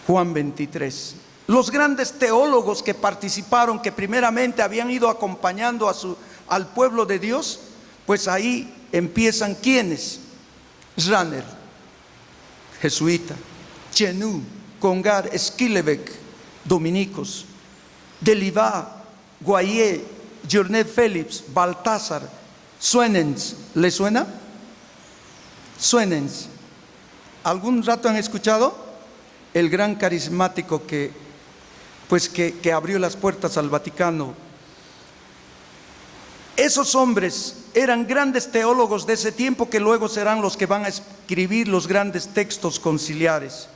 Juan 23. Los grandes teólogos que participaron, que primeramente habían ido acompañando al pueblo de Dios, pues ahí empiezan ¿quiénes? Rahner, jesuita; Chenu, Congar, Schillebeeck, dominicos; Delivat, Guayet, Journet Phillips, Baltasar, Suenens. ¿Le suena? Suenens. ¿Algún rato han escuchado? El gran carismático que abrió las puertas al Vaticano. Esos hombres eran grandes teólogos de ese tiempo, que luego serán los que van a escribir los grandes textos conciliares.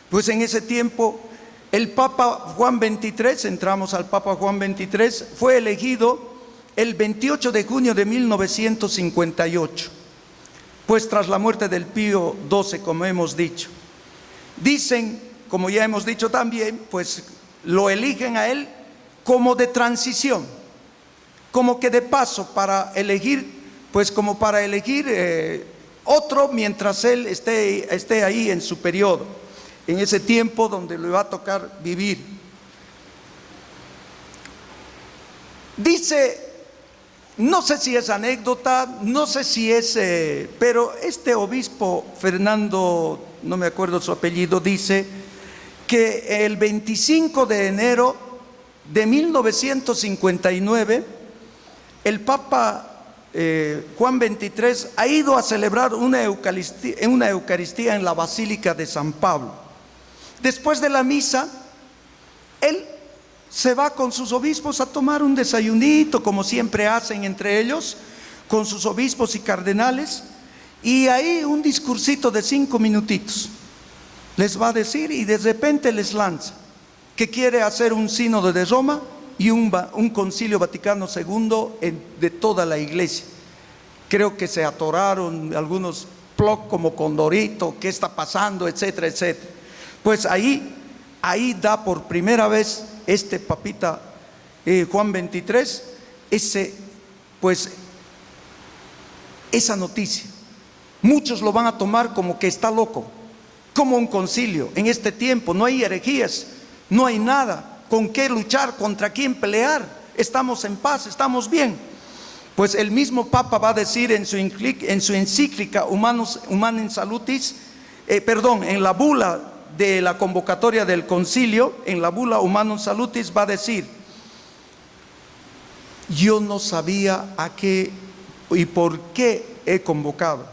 Pues en ese tiempo el Papa Juan XXIII, entramos al Papa Juan XXIII, fue elegido el 28 de junio de 1958, pues tras la muerte del Pío XII, como hemos dicho. Dicen, como ya hemos dicho también, pues lo eligen a él como de transición, como que de paso para elegir, pues como para elegir otro mientras él esté ahí en su periodo, en ese tiempo donde le va a tocar vivir. Dice, no sé si es anécdota, no sé si es, pero este obispo Fernando, no me acuerdo su apellido, dice que el 25 de enero de 1959 el Papa Juan XXIII ha ido a celebrar una Eucaristía en la Basílica de San Pablo. Después de la misa, él se va con sus obispos a tomar un desayunito, como siempre hacen entre ellos, con sus obispos y cardenales, y ahí un discursito de 5 minutitos les va a decir, y de repente les lanza que quiere hacer un sínodo de Roma y un concilio Vaticano II de toda la iglesia. Creo que se atoraron algunos ploc como Condorito, ¿qué está pasando?, etcétera, etcétera. Pues ahí da por primera vez este papita Juan XXIII esa noticia. Muchos lo van a tomar como que está loco, como un concilio. En este tiempo no hay herejías, no hay nada con qué luchar, contra quién pelear, estamos en paz, estamos bien. Pues el mismo Papa va a decir en su encíclica Humanum Salutis, en la bula de la convocatoria del concilio, en la bula Humanum Salutis va a decir: yo no sabía a qué y por qué he convocado.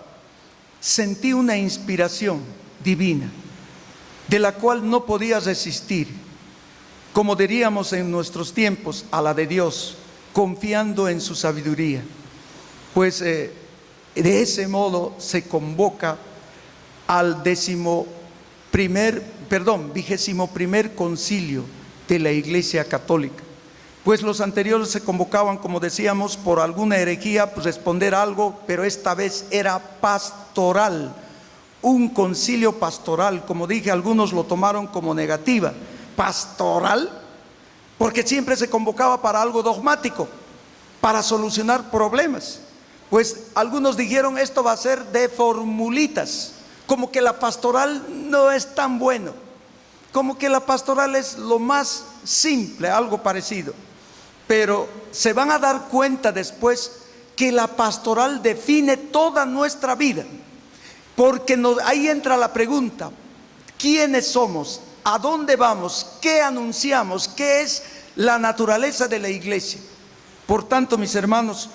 Sentí una inspiración divina de la cual no podía resistir, como diríamos en nuestros tiempos, a la de Dios, confiando en su sabiduría. Pues de ese modo se convoca al 21º concilio de la Iglesia Católica. Pues los anteriores se convocaban, como decíamos, por alguna herejía, pues responder algo, pero esta vez era pastoral, un concilio pastoral. Como dije, algunos lo tomaron como negativa. Pastoral, porque siempre se convocaba para algo dogmático, para solucionar problemas. Pues algunos dijeron, esto va a ser de formulitas, como que la pastoral no es tan bueno, como que la pastoral es lo más simple, algo parecido. Pero se van a dar cuenta después que la pastoral define toda nuestra vida, porque ahí entra la pregunta: ¿quiénes somos? ¿A dónde vamos? ¿Qué anunciamos? ¿Qué es la naturaleza de la iglesia? Por tanto, mis hermanos,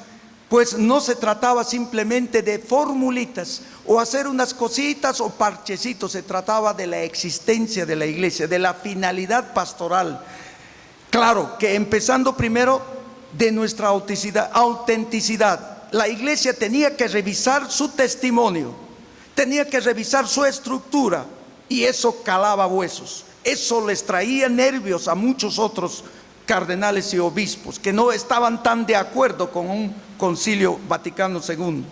pues no se trataba simplemente de formulitas o hacer unas cositas o parchecitos, se trataba de la existencia de la iglesia, de la finalidad pastoral. Claro que empezando primero de nuestra autenticidad. La iglesia tenía que revisar su testimonio, tenía que revisar su estructura, y eso calaba huesos. Eso les traía nervios a muchos otros cardenales y obispos que no estaban tan de acuerdo con un concilio Vaticano II.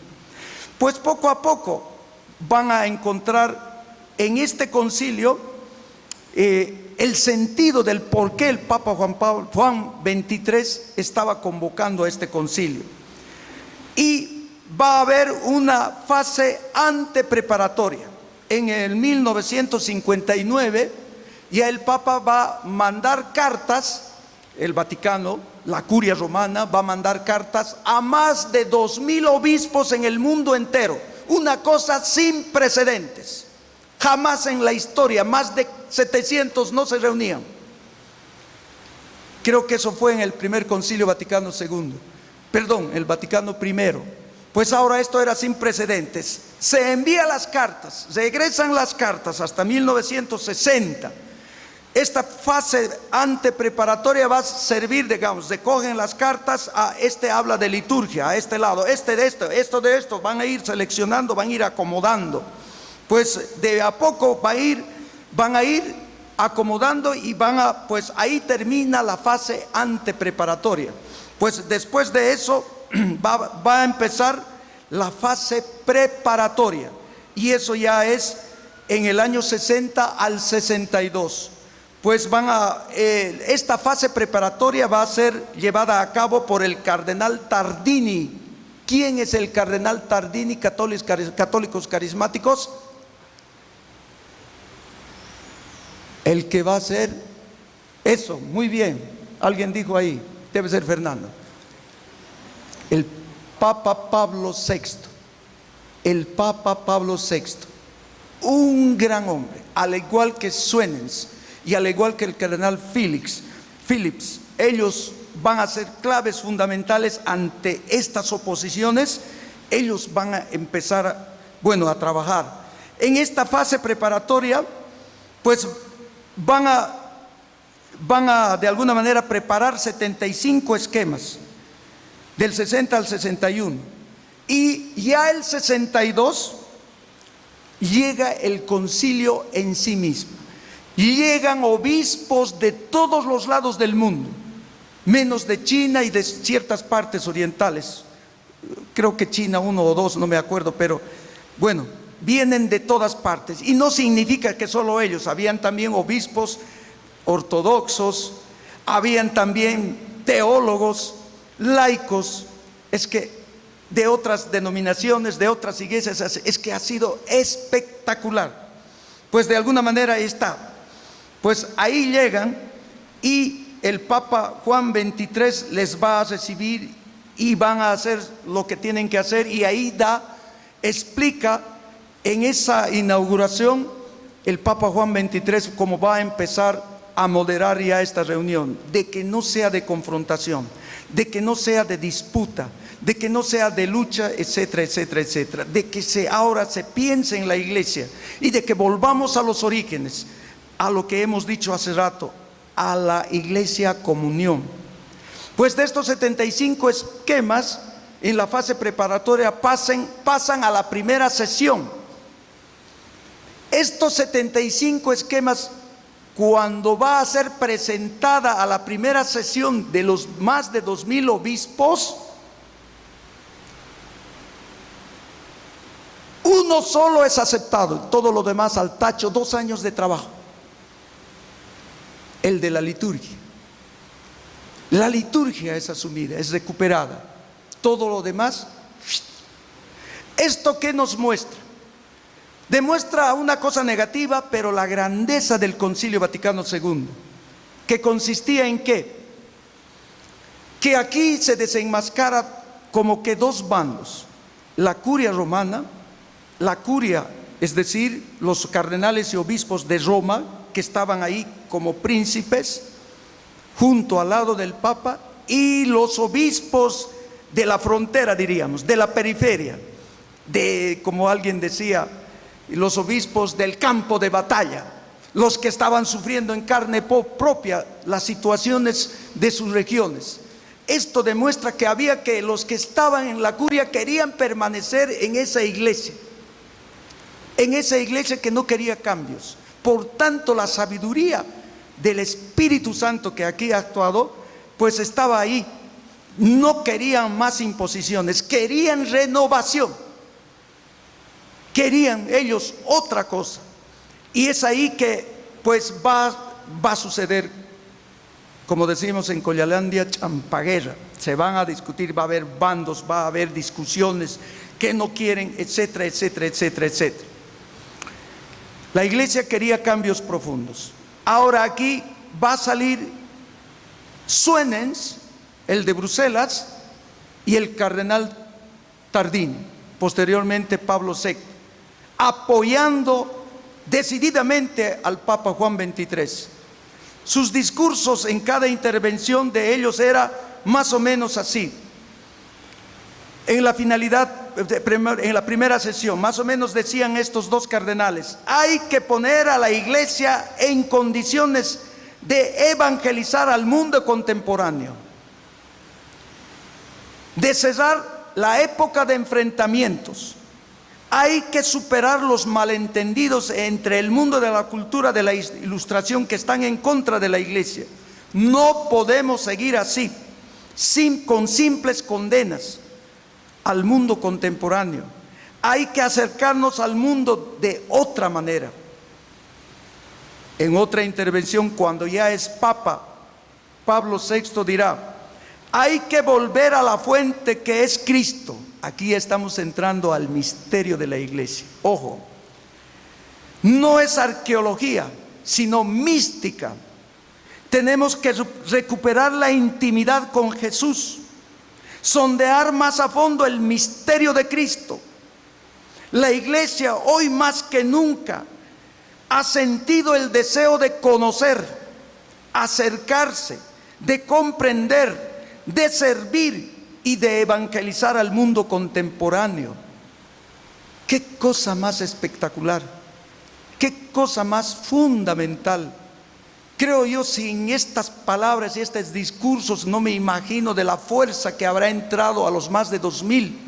Pues poco a poco van a encontrar en este concilio el sentido del por qué el Papa Juan XXIII estaba convocando a este concilio. Y va a haber una fase antepreparatoria. En el 1959 ya el Papa va a mandar cartas, el Vaticano, la Curia Romana, va a mandar cartas a más de 2000 obispos en el mundo entero. Una cosa sin precedentes. Jamás en la historia más de 700 no se reunían. Creo que eso fue en el primer concilio Vaticano II. Perdón, el Vaticano I. Pues ahora esto era sin precedentes. Se envían las cartas, regresan las cartas hasta 1960. Esta fase antepreparatoria va a servir, digamos, se cogen las cartas, a este habla de liturgia, a este lado, este de esto de esto, van a ir seleccionando, van a ir acomodando. Pues de a poco van a ir acomodando y pues ahí termina la fase antepreparatoria. Pues después de eso va a empezar la fase preparatoria, y eso ya es en el año 60 al 62. Pues esta fase preparatoria va a ser llevada a cabo por el cardenal Tardini. ¿Quién es el cardenal Tardini? Católicos carismáticos. El que va a hacer eso, muy bien, alguien dijo ahí, debe ser Fernando. El Papa Pablo VI, el Papa Pablo VI, un gran hombre, al igual que Suenens y al igual que el cardenal Phillips, ellos van a ser claves fundamentales ante estas oposiciones. Ellos van a empezar a trabajar. En esta fase preparatoria, pues van a de alguna manera preparar 75 esquemas, del 60 al 61, y ya el 62 llega el concilio en sí mismo. Llegan obispos de todos los lados del mundo, menos de China y de ciertas partes orientales. Creo que China 1 o 2, no me acuerdo, pero bueno, vienen de todas partes. Y no significa que solo ellos, habían también obispos ortodoxos, habían también teólogos, laicos, es que de otras denominaciones, de otras iglesias, es que ha sido espectacular. Pues de alguna manera ahí está. Pues ahí llegan y el Papa Juan XXIII les va a recibir y van a hacer lo que tienen que hacer, y ahí explica en esa inauguración el Papa Juan XXIII cómo va a empezar a moderar ya esta reunión, de que no sea de confrontación, de que no sea de disputa, de que no sea de lucha, etcétera, etcétera, etcétera, de que ahora se piense en la iglesia y de que volvamos a los orígenes, a lo que hemos dicho hace rato, a la iglesia comunión. Pues de estos 75 esquemas, en la fase preparatoria pasan a la primera sesión. Estos 75 esquemas, cuando va a ser presentada a la primera sesión de los más de 2000 obispos, Uno solo es aceptado, todo lo demás al tacho, 2 años de trabajo. El de la liturgia. La liturgia es asumida, es recuperada. Todo lo demás. ¿Esto qué nos muestra? Demuestra una cosa negativa, pero la grandeza del Concilio Vaticano II, que consistía en qué? Que aquí se desenmascara como que 2 bandos: la curia romana, la curia, es decir, los cardenales y obispos de Roma, que estaban ahí como príncipes, junto al lado del Papa, y los obispos de la frontera, diríamos, de la periferia, de, como alguien decía, los obispos del campo de batalla, los que estaban sufriendo en carne propia las situaciones de sus regiones. Esto demuestra que había que los que estaban en la curia querían permanecer en esa iglesia que no quería cambios. Por tanto, la sabiduría del Espíritu Santo que aquí ha actuado, pues estaba ahí. No querían más imposiciones, querían renovación. Querían ellos otra cosa. Y es ahí que pues va a suceder, como decimos en Collalandia, champaguerra. Se van a discutir, va a haber bandos, va a haber discusiones que no quieren, etcétera, etcétera, etcétera, etcétera. La iglesia quería cambios profundos. Ahora aquí va a salir Suenens, el de Bruselas, y el cardenal Tardini, posteriormente Pablo VI, apoyando decididamente al Papa Juan XXIII. Sus discursos en cada intervención de ellos era más o menos así. En la finalidad, en la primera sesión, más o menos decían estos 2 cardenales: hay que poner a la iglesia en condiciones de evangelizar al mundo contemporáneo, de cerrar la época de enfrentamientos. Hay que superar los malentendidos entre el mundo de la cultura de la ilustración que están en contra de la iglesia. No podemos seguir así, con simples condenas al mundo contemporáneo. Hay que acercarnos al mundo de otra manera. En otra intervención, cuando ya es Papa, Pablo VI dirá: hay que volver a la fuente que es Cristo. Aquí estamos entrando al misterio de la iglesia. Ojo, no es arqueología, sino mística. Tenemos que recuperar la intimidad con Jesús, sondear más a fondo el misterio de Cristo. La iglesia hoy más que nunca ha sentido el deseo de conocer, acercarse, de comprender, de servir y de evangelizar al mundo contemporáneo. Qué cosa más espectacular, qué cosa más fundamental. Creo yo, sin estas palabras y estos discursos, no me imagino de la fuerza que habrá entrado a los más de 2000.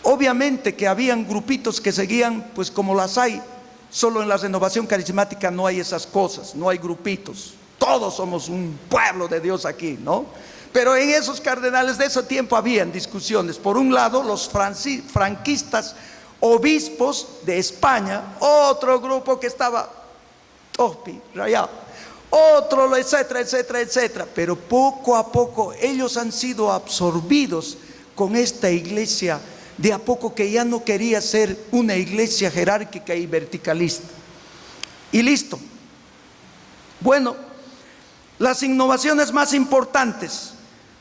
Obviamente que habían grupitos que seguían, pues como las hay, solo en la renovación carismática no hay esas cosas, no hay grupitos. Todos somos un pueblo de Dios aquí, ¿no? Pero en esos cardenales de ese tiempo habían discusiones. Por un lado, los franquistas, obispos de España, otro grupo que estaba topi, rayado, otro, etcétera, etcétera, etcétera. Pero poco a poco ellos han sido absorbidos con esta iglesia de a poco, que ya no quería ser una iglesia jerárquica y verticalista. Y listo. Bueno, las innovaciones más importantes.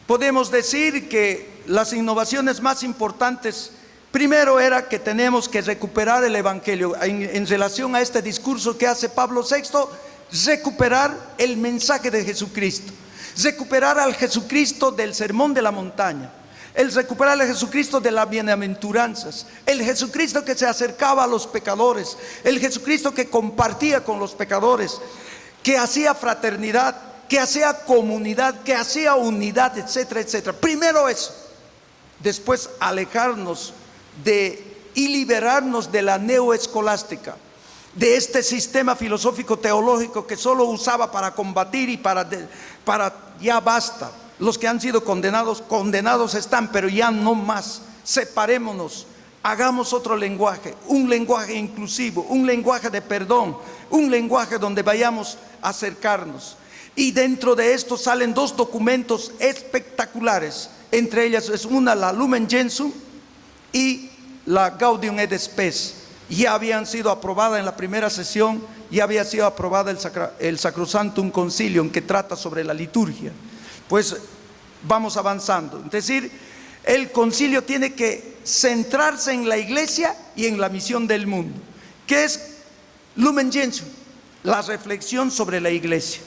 Podemos decir que las innovaciones más importantes, primero era que tenemos que recuperar el Evangelio. En relación a este discurso que hace Pablo VI, recuperar el mensaje de Jesucristo, recuperar al Jesucristo del Sermón de la Montaña, el recuperar al Jesucristo de las bienaventuranzas, el Jesucristo que se acercaba a los pecadores, el Jesucristo que compartía con los pecadores, que hacía fraternidad, que hacía comunidad, que hacía unidad, etcétera, etcétera. Primero eso, después alejarnos y liberarnos de la neoescolástica, de este sistema filosófico teológico que solo usaba para combatir y para ya basta. Los que han sido condenados están, pero ya no más. Separémonos, Hagamos otro lenguaje, un lenguaje inclusivo, un lenguaje de perdón, un lenguaje donde vayamos a acercarnos. Y dentro de esto salen dos documentos espectaculares. Entre ellas es una, la Lumen Gentium y la Gaudium et Spes. Ya habían sido aprobadas en la primera sesión, ya había sido aprobada el Sacrosanctum Concilium, que trata sobre la liturgia. Pues vamos avanzando. Es decir, el concilio tiene que centrarse en la iglesia y en la misión del mundo. ¿Qué es Lumen Gentium? La reflexión sobre la iglesia.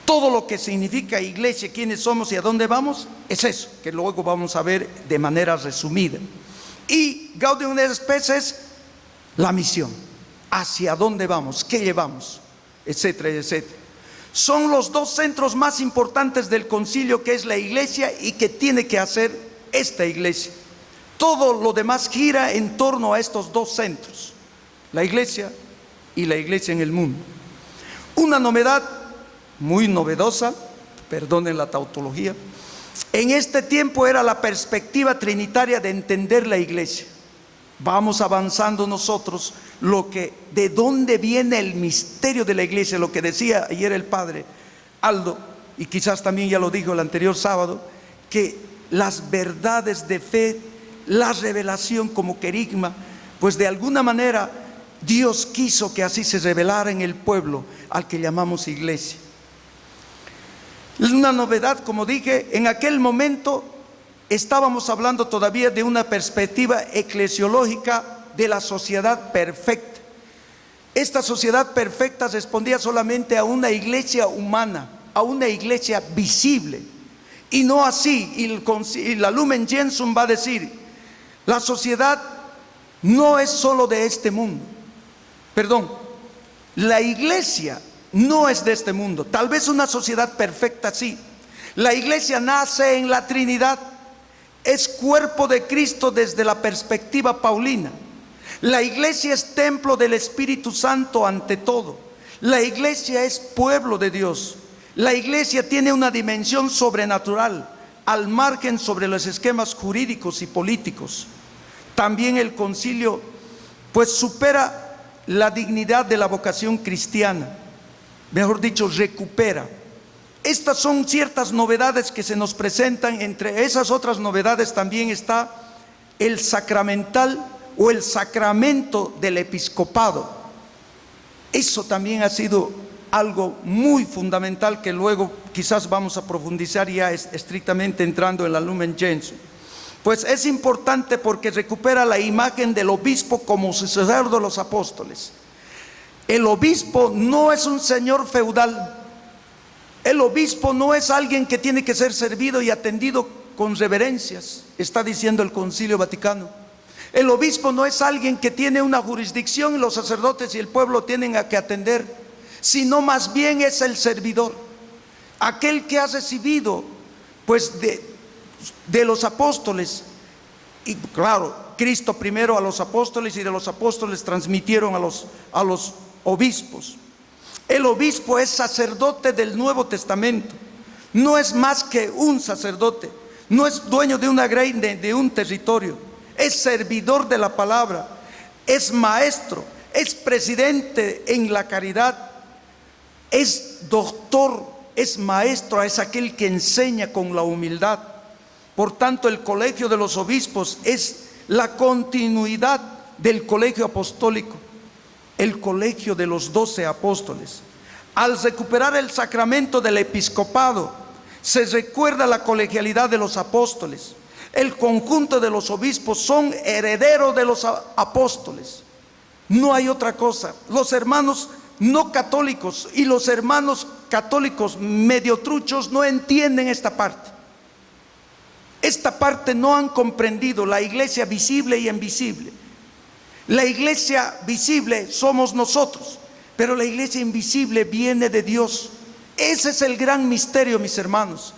Todo lo que significa iglesia, quiénes somos y a dónde vamos, es eso, que luego vamos a ver de manera resumida. Y Gaudium et Spes es la misión, hacia dónde vamos, qué llevamos, etcétera, etcétera. Son los dos centros más importantes del concilio, que es la iglesia y que tiene que hacer esta iglesia. Todo lo demás gira en torno a estos dos centros, la iglesia y la iglesia en el mundo. Una novedad muy novedosa, perdonen la tautología, en este tiempo era la perspectiva trinitaria de entender la iglesia. Vamos avanzando nosotros de dónde viene el misterio de la iglesia, lo que decía ayer el padre Aldo, y quizás también ya lo dijo el anterior sábado, que las verdades de fe, la revelación como querigma, pues de alguna manera Dios quiso que así se revelara en el pueblo al que llamamos iglesia. Una novedad, como dije, en aquel momento estábamos hablando todavía de una perspectiva eclesiológica de la sociedad perfecta. Esta sociedad perfecta respondía solamente a una iglesia humana, a una iglesia visible, y no así. Y la Lumen Gentium va a decir, la sociedad no es solo de este mundo. Perdón, la iglesia no es de este mundo. Tal vez una sociedad perfecta sí. La iglesia nace en la Trinidad, es cuerpo de Cristo desde la perspectiva paulina. La iglesia es templo del Espíritu Santo ante todo. La iglesia es pueblo de Dios. La iglesia tiene una dimensión sobrenatural, al margen sobre los esquemas jurídicos y políticos. También el concilio pues supera la dignidad de la vocación cristiana. Mejor dicho, recupera. Estas son ciertas novedades que se nos presentan. Entre esas otras novedades también está el sacramental o el sacramento del episcopado. Eso también ha sido algo muy fundamental que luego quizás vamos a profundizar ya estrictamente entrando en la Lumen Gentium. Pues es importante porque recupera la imagen del obispo como sucesor de los apóstoles. El obispo no es un señor feudal. El obispo no es alguien que tiene que ser servido y atendido con reverencias, está diciendo el Concilio Vaticano. El obispo no es alguien que tiene una jurisdicción y los sacerdotes y el pueblo tienen a que atender, sino más bien es el servidor, aquel que ha recibido pues de los apóstoles. Y claro, Cristo primero a los apóstoles y de los apóstoles transmitieron a los obispos. El obispo es sacerdote del Nuevo Testamento, no es más que un sacerdote, no es dueño de una grey, de un territorio, es servidor de la palabra, es maestro, es presidente en la caridad, es doctor, es maestro, es aquel que enseña con la humildad. Por tanto, el colegio de los obispos es la continuidad del colegio apostólico, el colegio de los 12 apóstoles. Al recuperar el sacramento del episcopado, se recuerda la colegialidad de los apóstoles. El conjunto de los obispos son herederos de los apóstoles. No hay otra cosa. Los hermanos no católicos y los hermanos católicos medio truchos no entienden esta parte. Esta parte no han comprendido la iglesia visible y invisible. La iglesia visible somos nosotros, pero la iglesia invisible viene de Dios. Ese es el gran misterio, mis hermanos.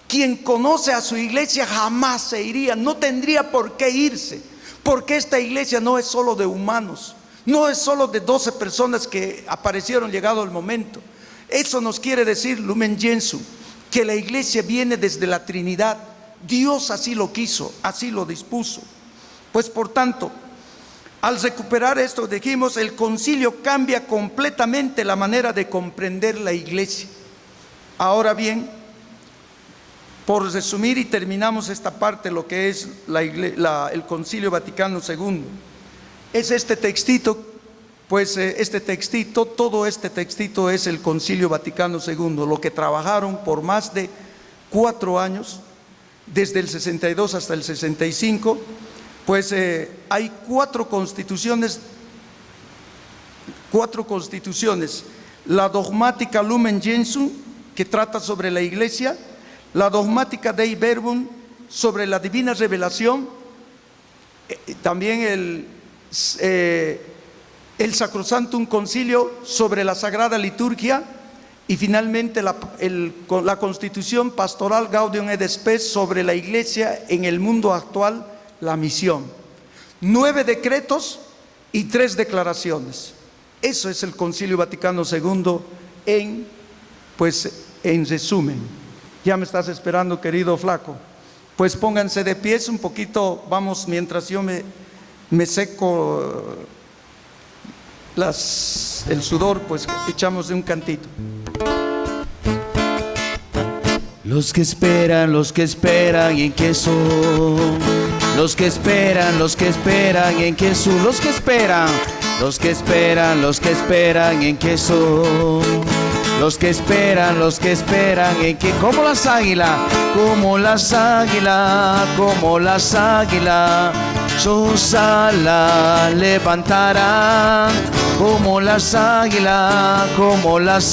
Quien conoce a su iglesia jamás se iría, no tendría por qué irse, porque esta iglesia no es solo de humanos, no es solo de 12 personas que aparecieron llegado el momento. Eso nos quiere decir Lumen Gentium, que la iglesia viene desde la Trinidad. Dios así lo quiso, así lo dispuso. Pues por tanto, al recuperar esto, dijimos, el concilio cambia completamente la manera de comprender la iglesia. Ahora bien, por resumir y terminamos esta parte, lo que es el Concilio Vaticano II, es este textito, pues todo este textito es el Concilio Vaticano II, lo que trabajaron por más de 4 años, desde el 62 hasta el 65, pues hay 4 constituciones, la dogmática Lumen Gentium, que trata sobre la iglesia, la dogmática Dei Verbum, sobre la divina revelación, también el Sacrosanctum Concilio sobre la Sagrada Liturgia, y finalmente la Constitución Pastoral Gaudium et Spes sobre la iglesia en el mundo actual, la misión. 9 decretos y 3 declaraciones. Eso es el Concilio Vaticano II en resumen. Ya me estás esperando, querido flaco. Pues pónganse de pies un poquito, vamos, mientras yo me seco el sudor, pues echamos de un cantito. Los que esperan en que son. Los que esperan en que son. Los que esperan en que son. Los que esperan en que, como las águilas, sus alas levantarán, como las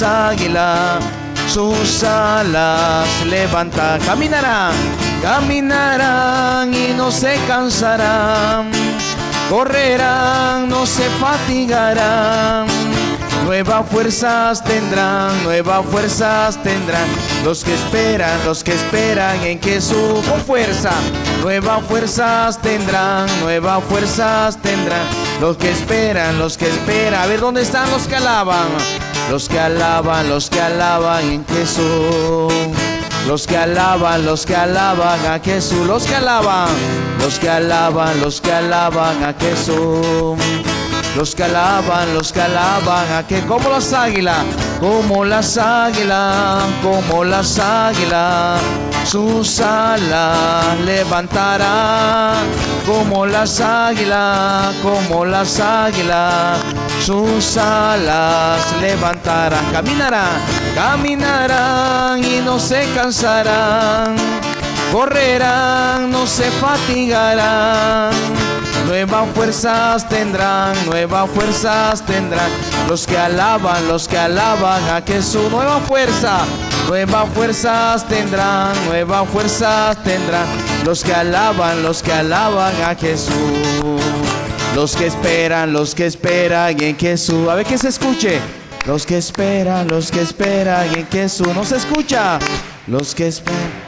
águilas, sus alas levantarán, caminarán y no se cansarán, correrán, no se fatigarán. Nuevas fuerzas tendrán, los que esperan en que su con fuerza. Nuevas fuerzas tendrán, los que esperan, a ver dónde están los que alaban en que su. Los que alaban a Jesús, los que alaban a Jesús. Los que alaban a que, como las águilas, sus alas levantarán, como las águilas, sus alas levantarán, caminarán y no se cansarán, correrán, no se fatigarán. Nuevas fuerzas tendrán, los que alaban a Jesús. Nuevas fuerzas tendrán, los que alaban a Jesús. Los que esperan en Jesús. A ver que se escuche. Los que esperan en Jesús. No se escucha. Los que esperan.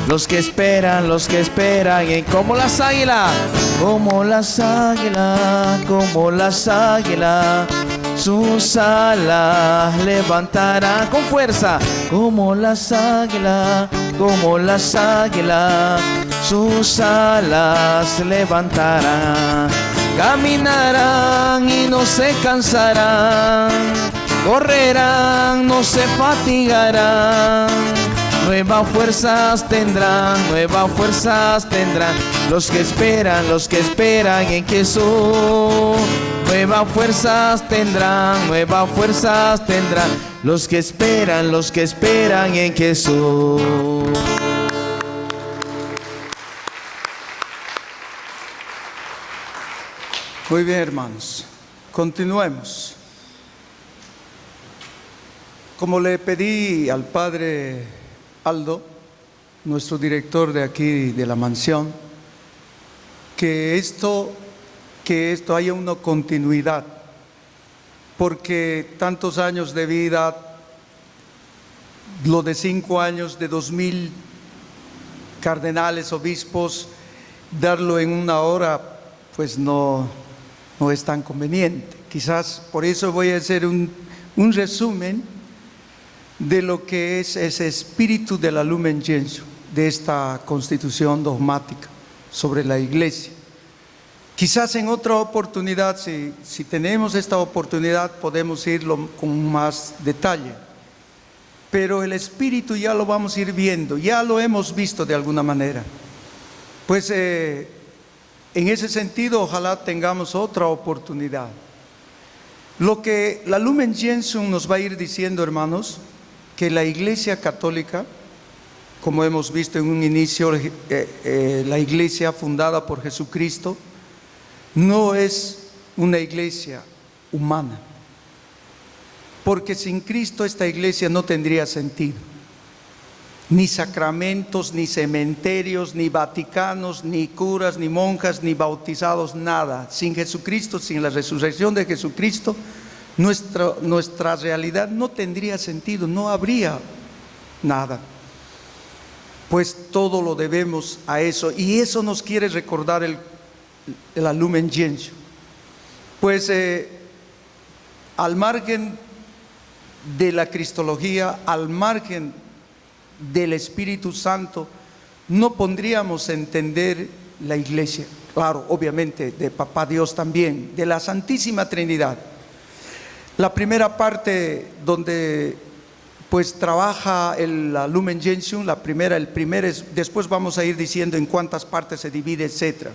Los que esperan en como las águilas, sus alas levantarán con fuerza, como las águilas, sus alas levantarán, caminarán y no se cansarán, correrán, no se fatigarán. Nuevas fuerzas tendrán, los que esperan en Jesús. Nuevas fuerzas tendrán, los que esperan en Jesús. Muy bien, hermanos, continuemos. Como le pedí al padre Aldo, nuestro director de aquí de la mansión, que esto haya una continuidad, porque tantos años de vida, lo de 5 años de 2000 cardenales, obispos, darlo en 1 hora, pues no es tan conveniente. Quizás por eso voy a hacer un resumen de lo que es ese espíritu de la Lumen Gentium. de esta constitución dogmática sobre la iglesia. Quizás en otra oportunidad, si tenemos esta oportunidad, podemos irlo con más detalle. Pero el espíritu ya lo vamos a ir viendo, ya lo hemos visto de alguna manera. Pues en ese sentido, ojalá tengamos otra oportunidad. Lo que la Lumen Gentium nos va a ir diciendo, hermanos, que la Iglesia Católica, como hemos visto en un inicio, la iglesia fundada por Jesucristo, no es una iglesia humana, porque sin Cristo esta iglesia no tendría sentido. Ni sacramentos, ni cementerios, ni vaticanos, ni curas, ni monjas, ni bautizados, nada. Sin Jesucristo, sin la resurrección de Jesucristo, nuestra realidad no tendría sentido, no habría nada. Pues todo lo debemos a eso, y eso nos quiere recordar el Lumen Gentium. Pues al margen de la cristología, al margen del Espíritu Santo, no podríamos entender la iglesia. Claro, obviamente, de Papá Dios también, de la Santísima Trinidad. La primera parte donde pues trabaja la Lumen Gentium, después vamos a ir diciendo en cuántas partes se divide, etc.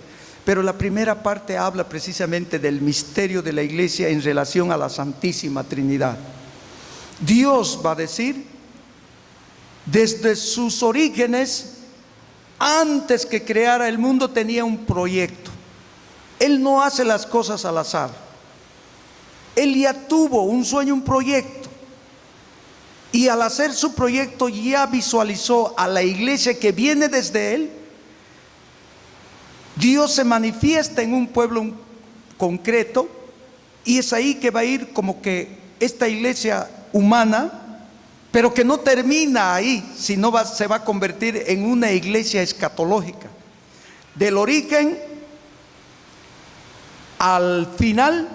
Pero la primera parte habla precisamente del misterio de la iglesia en relación a la Santísima Trinidad. Dios va a decir, desde sus orígenes, antes que creara el mundo, tenía un proyecto. Él no hace las cosas al azar. Él ya tuvo un sueño, un proyecto. Y al hacer su proyecto ya visualizó a la iglesia que viene desde Él. Dios se manifiesta en un pueblo concreto, y es ahí que va a ir como que esta iglesia humana, pero que no termina ahí, sino se va a convertir en una iglesia escatológica. Del origen al final,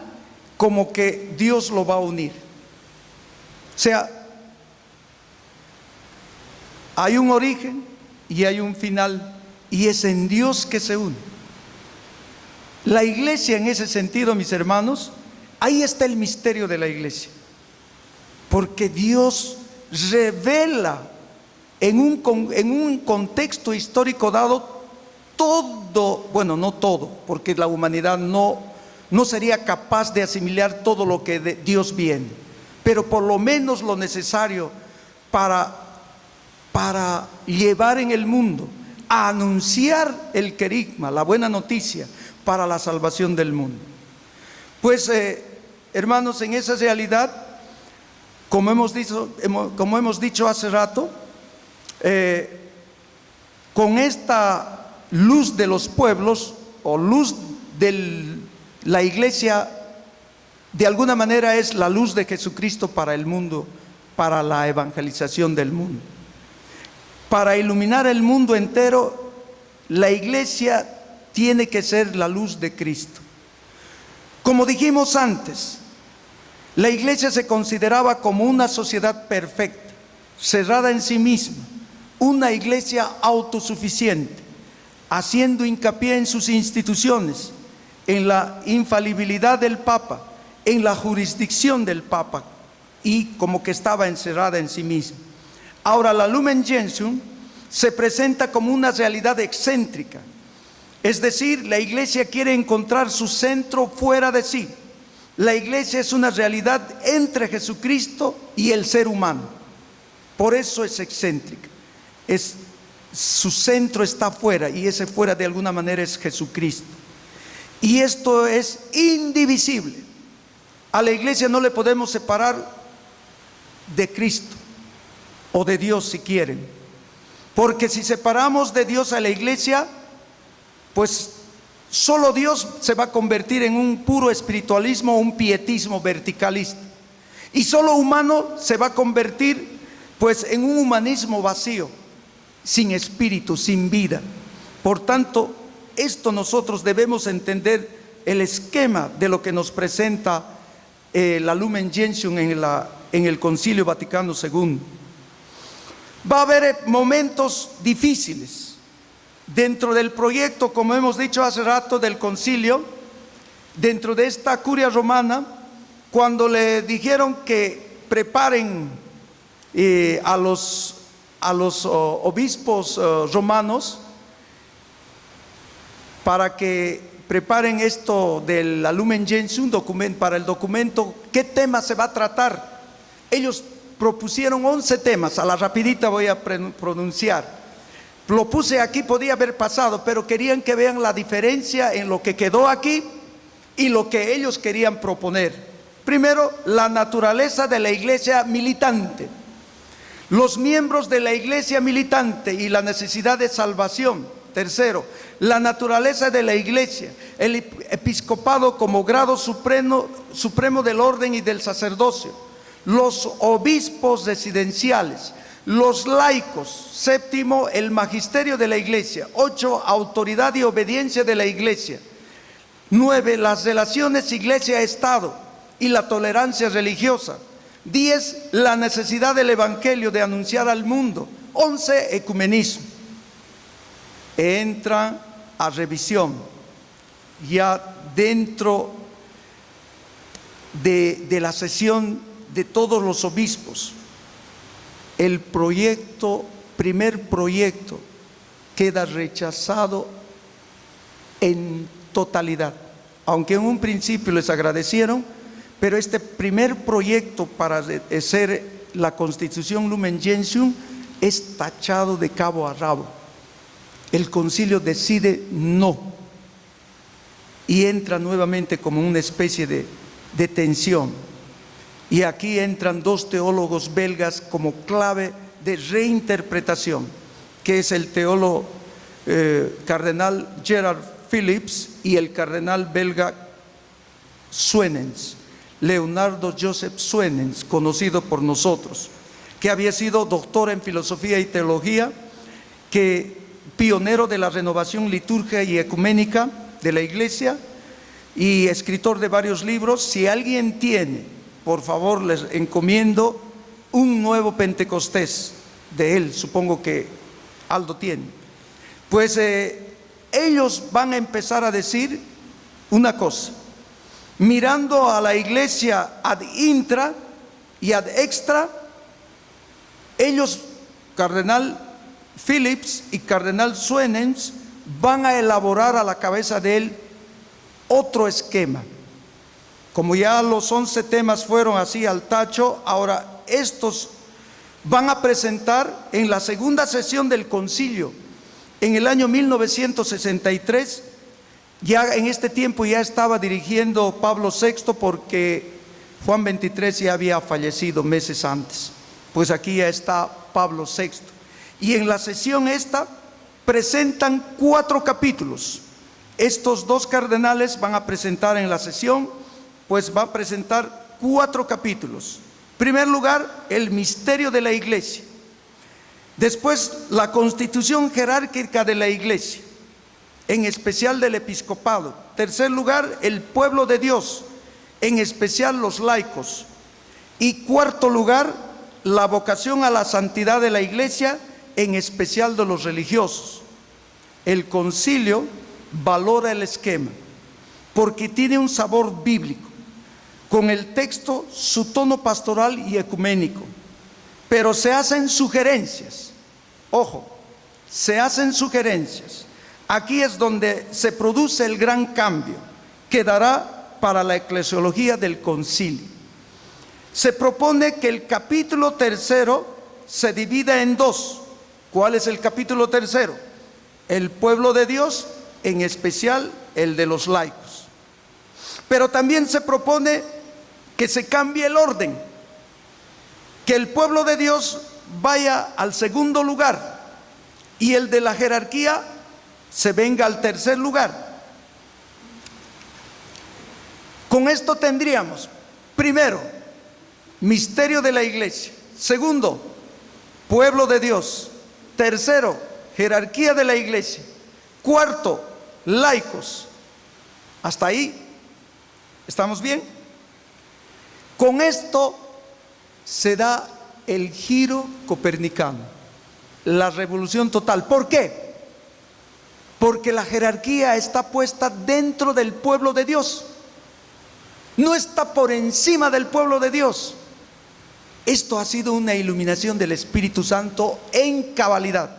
como que Dios lo va a unir. O sea, hay un origen y hay un final, y es en Dios que se une. La iglesia, en ese sentido, mis hermanos, ahí está el misterio de la iglesia, porque Dios revela en un contexto histórico dado todo, bueno, no todo, porque la humanidad no sería capaz de asimilar todo lo que de Dios viene, pero por lo menos lo necesario para llevar en el mundo, a anunciar el querigma, la buena noticia, para la salvación del mundo. Pues hermanos, en esa realidad, como hemos dicho hace rato, con esta luz de los pueblos, o luz de la iglesia, de alguna manera es la luz de Jesucristo para el mundo, para la evangelización del mundo. Para iluminar el mundo entero, la iglesia tiene que ser la luz de Cristo. Como dijimos antes, la iglesia se consideraba como una sociedad perfecta, cerrada en sí misma, una iglesia autosuficiente, haciendo hincapié en sus instituciones, en la infalibilidad del Papa, en la jurisdicción del Papa, y como que estaba encerrada en sí misma. Ahora, la Lumen Gentium se presenta como una realidad excéntrica, es decir, la iglesia quiere encontrar su centro fuera de sí. La iglesia es una realidad entre Jesucristo y el ser humano. Por eso es excéntrica. Su centro está fuera, y ese fuera de alguna manera es Jesucristo. Y esto es indivisible. A la iglesia no le podemos separar de Cristo o de Dios, si quieren. Porque si separamos de Dios a la iglesia, pues solo Dios se va a convertir en un puro espiritualismo, un pietismo verticalista. Y solo humano se va a convertir pues en un humanismo vacío, sin espíritu, sin vida. Por tanto, esto nosotros debemos entender el esquema de lo que nos presenta la Lumen Gentium en el Concilio Vaticano II. Va a haber momentos difíciles dentro del proyecto, como hemos dicho hace rato, del concilio, dentro de esta curia romana, cuando le dijeron que preparen a los obispos romanos para que preparen esto del Lumen Gentium, para el documento, qué tema se va a tratar. Ellos propusieron 11 temas, a la rapidita voy a pronunciar. Lo puse aquí, podía haber pasado, pero querían que vean la diferencia en lo que quedó aquí y lo que ellos querían proponer. Primero, la naturaleza de la iglesia militante, los miembros de la iglesia militante y la necesidad de salvación. Tercero, la naturaleza de la iglesia, el episcopado como grado supremo del orden y del sacerdocio, los obispos residenciales, los laicos. Séptimo, el magisterio de la iglesia. 8, autoridad y obediencia de la iglesia. 9, las relaciones iglesia-estado y la tolerancia religiosa. 10, la necesidad del evangelio de anunciar al mundo. 11, ecumenismo. Entra a revisión ya dentro de la sesión de todos los obispos. El primer proyecto queda rechazado en totalidad, aunque en un principio les agradecieron, pero este primer proyecto para hacer la Constitución Lumen Gentium es tachado de cabo a rabo. El concilio decide no y entra nuevamente como una especie de tensión. Y aquí entran 2 teólogos belgas como clave de reinterpretación, que es el teólogo cardenal Gerard Philips y el cardenal belga Suenens, Leonardo Joseph Suenens, conocido por nosotros, que había sido doctor en filosofía y teología, que pionero de la renovación litúrgica y ecuménica de la iglesia y escritor de varios libros. Si alguien tiene, por favor, les encomiendo un nuevo Pentecostés de él, supongo que Aldo tiene. Pues ellos van a empezar a decir una cosa, mirando a la iglesia ad intra y ad extra. Ellos, cardenal Philips y cardenal Suenens, van a elaborar a la cabeza de él otro esquema. Como ya los 11 temas fueron así al tacho, ahora estos van a presentar en la segunda sesión del concilio, en el año 1963, ya en este tiempo ya estaba dirigiendo Pablo VI porque Juan XXIII ya había fallecido meses antes, pues aquí ya está Pablo VI. Y en la sesión esta presentan 4 capítulos. Estos 2 cardenales van a presentar en la sesión, pues va a presentar 4 capítulos. En primer lugar, el misterio de la iglesia. Después, la constitución jerárquica de la iglesia, en especial del episcopado. Tercer lugar, el pueblo de Dios, en especial los laicos. Y cuarto lugar, la vocación a la santidad de la iglesia, en especial de los religiosos. El concilio valora el esquema porque tiene un sabor bíblico, con el texto, su tono pastoral y ecuménico, pero se hacen sugerencias. Ojo, se hacen sugerencias. Aquí es donde se produce el gran cambio que dará para la eclesiología del concilio. Se propone que el capítulo 3 se divida en 2. ¿Cuál es el capítulo 3? El pueblo de Dios, en especial el de los laicos. Pero también se propone que se cambie el orden, que el pueblo de Dios vaya al segundo lugar y el de la jerarquía se venga al tercer lugar. Con esto tendríamos, primero, misterio de la iglesia. Segundo, pueblo de Dios. Tercero, jerarquía de la iglesia. Cuarto, laicos. Hasta ahí, ¿estamos bien? Con esto se da el giro copernicano. la revolución total. ¿Por qué? Porque la jerarquía está puesta dentro del pueblo de Dios, no está por encima del pueblo de Dios. Esto ha sido una iluminación del Espíritu Santo en cabalidad.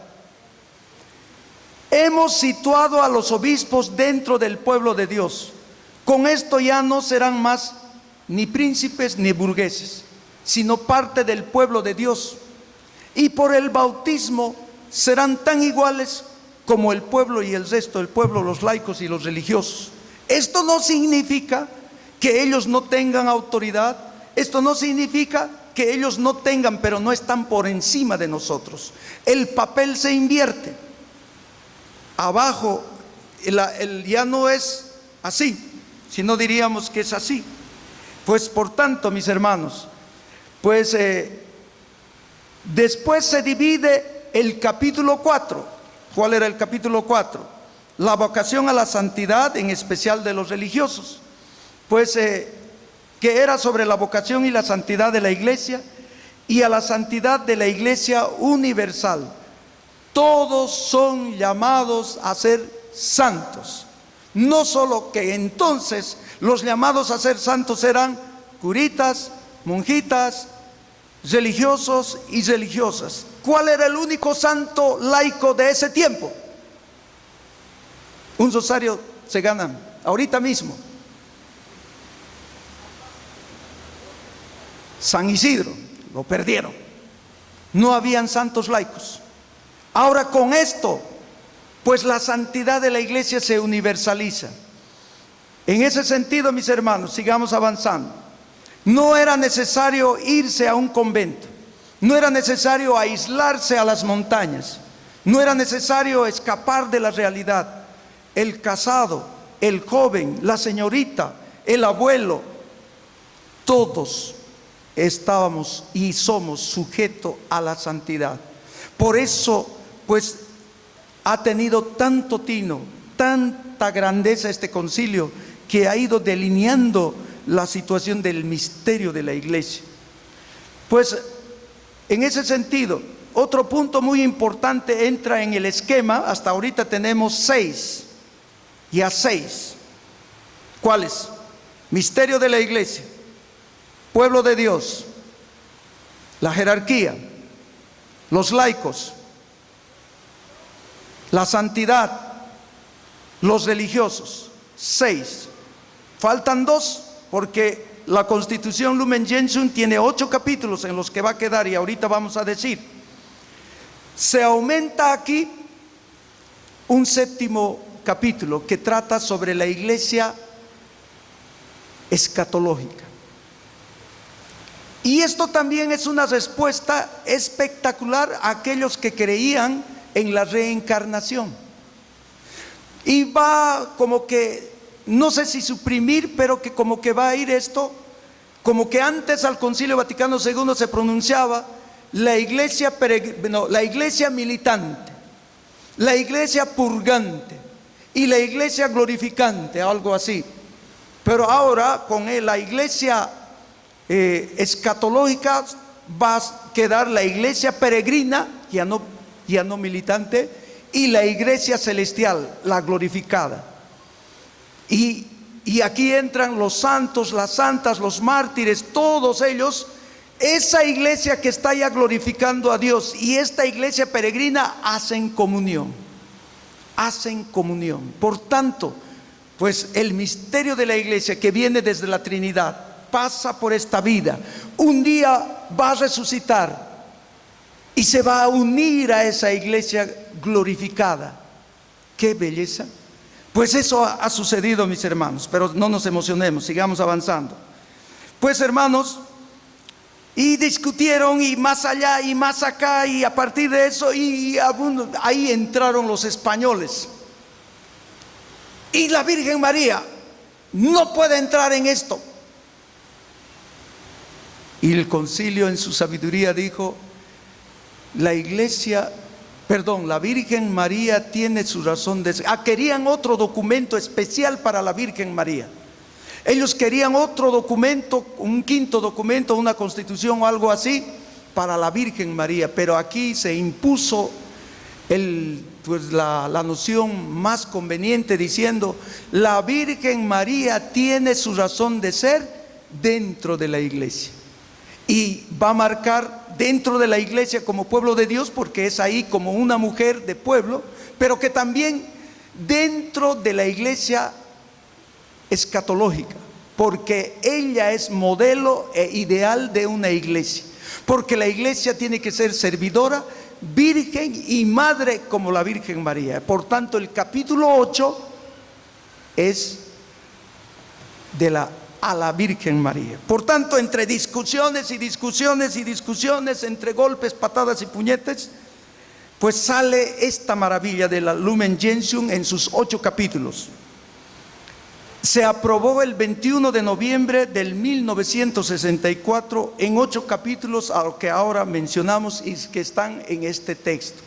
Hemos situado a los obispos dentro del pueblo de Dios. Con esto ya no serán más ni príncipes ni burgueses, sino parte del pueblo de Dios. Y por el bautismo serán tan iguales como el pueblo y el resto del pueblo, los laicos y los religiosos. Esto no significa que ellos no tengan autoridad, esto no significa que ellos no tengan, pero no están por encima de nosotros. El papel se invierte. Abajo ya no es así, sino diríamos que es así. Pues por tanto, mis hermanos, pues después se divide el capítulo 4. ¿Cuál era el capítulo 4? La vocación a la santidad, en especial de los religiosos. Pues que era sobre la vocación y la santidad de la iglesia y a la santidad de la iglesia universal. Todos son llamados a ser santos. No solo que entonces los llamados a ser santos eran curitas, monjitas, religiosos y religiosas. ¿Cuál era el único santo laico de ese tiempo? Un rosario se ganan ahorita mismo. San Isidro, lo perdieron. No habían santos laicos. Ahora con esto, pues la santidad de la iglesia se universaliza. En ese sentido, mis hermanos, sigamos avanzando. No era necesario irse a un convento, no era necesario aislarse a las montañas, no era necesario escapar de la realidad. El casado, el joven, la señorita, el abuelo, todos estábamos y somos sujetos a la santidad. Por eso, pues, ha tenido tanto tino, tanta grandeza este concilio, que ha ido delineando la situación del misterio de la iglesia. Pues, en ese sentido, otro punto muy importante entra en el esquema. Hasta ahorita tenemos 6, ya 6. ¿Cuáles? Misterio de la iglesia, pueblo de Dios, la jerarquía, los laicos, la santidad, los religiosos. 6. Faltan 2, porque la Constitución Lumen Gentium tiene 8 capítulos en los que va a quedar, y ahorita vamos a decir. Se aumenta aquí un 7º capítulo que trata sobre la iglesia escatológica. Y esto también es una respuesta espectacular a aquellos que creían en la reencarnación. Y va como que, no sé si suprimir, pero que como que va a ir esto, como que antes al Concilio Vaticano II se pronunciaba la iglesia militante, la iglesia purgante y la iglesia glorificante, algo así. Pero ahora con la iglesia escatológica va a quedar la iglesia peregrina, ya no militante, y la iglesia celestial, la glorificada. Y aquí entran los santos, las santas, los mártires, todos ellos, esa iglesia que está ya glorificando a Dios, y esta iglesia peregrina hacen comunión. Por tanto, pues el misterio de la iglesia que viene desde la Trinidad pasa por esta vida, un día va a resucitar y se va a unir a esa iglesia glorificada. ¡Qué belleza! Pues eso ha sucedido, mis hermanos, pero no nos emocionemos, sigamos avanzando. Pues, hermanos, y discutieron, y más allá y más acá, y a partir de eso, y ahí entraron los españoles. Y la Virgen María no puede entrar en esto. Y el concilio en su sabiduría dijo: la Virgen María tiene su razón de ser. Querían otro documento especial para la Virgen María. Ellos querían otro documento, un 5.º documento, una constitución o algo así, para la Virgen María, pero aquí se impuso la noción más conveniente diciendo, la Virgen María tiene su razón de ser dentro de la iglesia. Y va a marcar dentro de la iglesia como pueblo de Dios, porque es ahí como una mujer de pueblo, pero que también dentro de la iglesia escatológica, porque ella es modelo e ideal de una iglesia, porque la iglesia tiene que ser servidora, virgen y madre como la Virgen María. Por tanto, el capítulo 8 es a la Virgen María. Por tanto, entre discusiones y discusiones y discusiones, entre golpes, patadas y puñetes, pues sale esta maravilla de la Lumen Gentium en sus 8 capítulos. Se aprobó el 21 de noviembre del 1964 en 8 capítulos, a lo que ahora mencionamos y que están en este texto.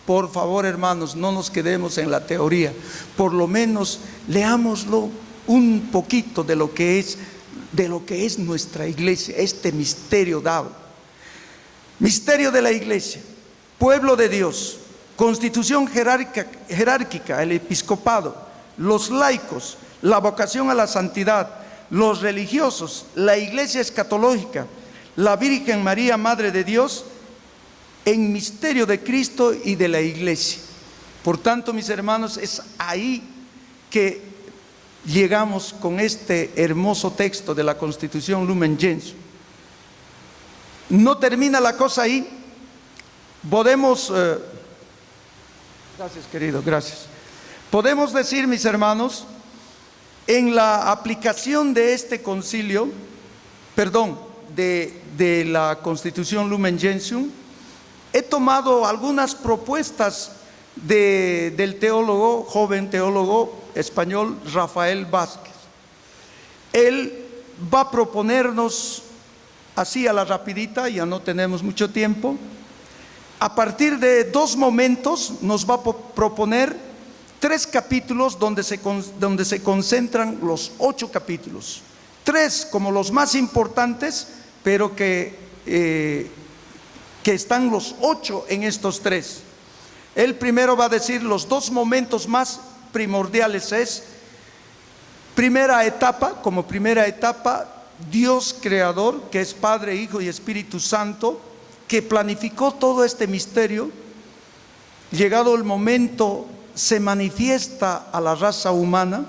Por favor, hermanos, no nos quedemos en la teoría, por lo menos leámoslo un poquito de lo que es nuestra iglesia, este misterio dado. Misterio de la iglesia, pueblo de Dios, constitución jerárquica, el episcopado, los laicos, la vocación a la santidad, los religiosos, la iglesia escatológica, la Virgen María, Madre de Dios, en misterio de Cristo y de la iglesia. Por tanto, mis hermanos, es ahí que llegamos con este hermoso texto de la Constitución Lumen Gentium. No termina la cosa ahí. Podemos, gracias querido, gracias. Podemos decir, mis hermanos, en la aplicación de este concilio, de la Constitución Lumen Gentium, he tomado algunas propuestas del teólogo, joven teólogo español Rafael Vázquez. Él va a proponernos, así a la rapidita, ya no tenemos mucho tiempo, a partir de 2 momentos nos va a proponer 3 capítulos donde se concentran los 8 capítulos. 3 como los más importantes, pero que están los 8 en estos 3. Él primero va a decir los 2 momentos más primordiales. Es primera etapa, como primera etapa, Dios creador, que es Padre, Hijo y Espíritu Santo, que planificó todo este misterio. Llegado el momento, se manifiesta a la raza humana.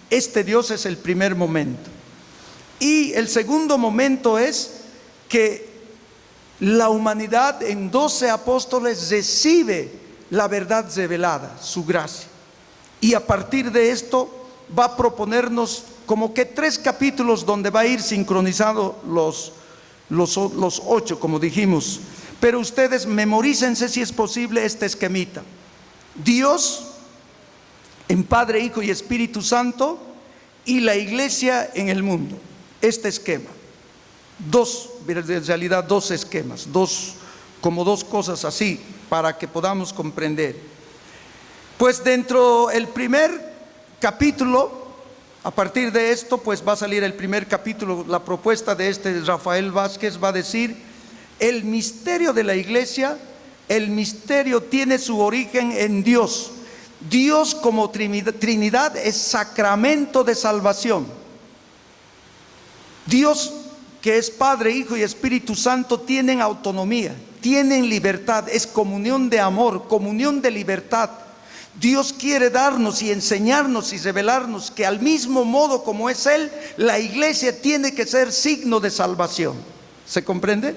Este Dios es el primer momento. Y el segundo momento es que la humanidad en 12 apóstoles recibe la verdad revelada, su gracia. Y a partir de esto va a proponernos como que 3 capítulos donde va a ir sincronizado los 8, como dijimos. Pero ustedes memorícense, si es posible, este esquemita. Dios en Padre, Hijo y Espíritu Santo, y la iglesia en el mundo. Este esquema. En realidad 2 esquemas, como 2 cosas así, para que podamos comprender. Pues dentro del primer capítulo, a partir de esto, pues va a salir el primer capítulo. La propuesta de Rafael Vázquez va a decir: el misterio de la iglesia, el misterio tiene su origen en Dios. Dios como Trinidad es sacramento de salvación. Dios, que es Padre, Hijo y Espíritu Santo, tienen autonomía, tienen libertad, es comunión de amor, comunión de libertad. Dios quiere darnos y enseñarnos y revelarnos que al mismo modo como es Él, la iglesia tiene que ser signo de salvación. ¿Se comprende?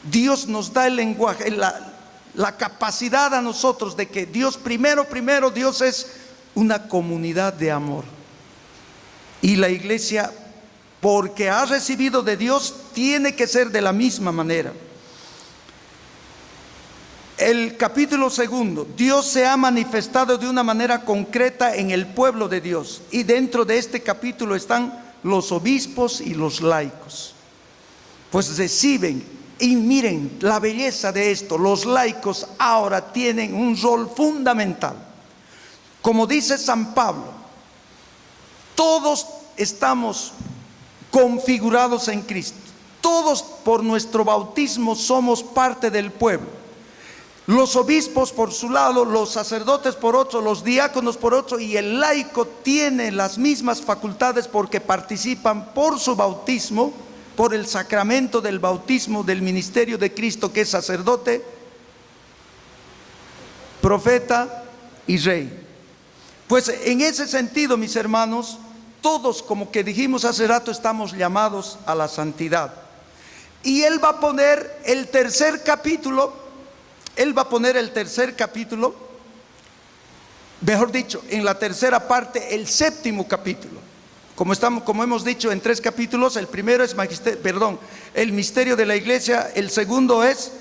Dios nos da el lenguaje, la capacidad a nosotros de que Dios primero, Dios es una comunidad de amor. Y la iglesia, porque ha recibido de Dios, tiene que ser de la misma manera. El capítulo 2, Dios se ha manifestado de una manera concreta en el pueblo de Dios. Y dentro de este capítulo están los obispos y los laicos. Pues reciben. Y miren la belleza de esto, los laicos ahora tienen un rol fundamental. Como dice San Pablo, todos estamos configurados en Cristo, todos por nuestro bautismo somos parte del pueblo. Los obispos por su lado, los sacerdotes por otro, los diáconos por otro, y el laico tiene las mismas facultades porque participan por su bautismo, por el sacramento del bautismo del ministerio de Cristo, que es sacerdote, profeta y rey. Pues en ese sentido, mis hermanos, todos, como que dijimos hace rato, estamos llamados a la santidad. Y Él va a poner el tercer capítulo, mejor dicho, en la tercera parte, el séptimo capítulo. Como hemos dicho, en 3 capítulos. El primero es el misterio de la iglesia. El segundo es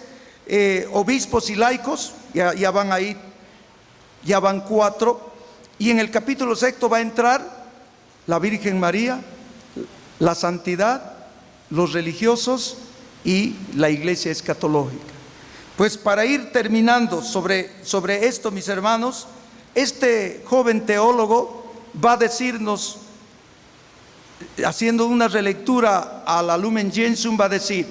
obispos y laicos. Ya van ahí, ya van 4. Y en el capítulo 6 va a entrar la Virgen María, la santidad, los religiosos y la iglesia escatológica. Pues para ir terminando sobre esto, mis hermanos, este joven teólogo va a decirnos, haciendo una relectura a la Lumen Gentium, va a decir: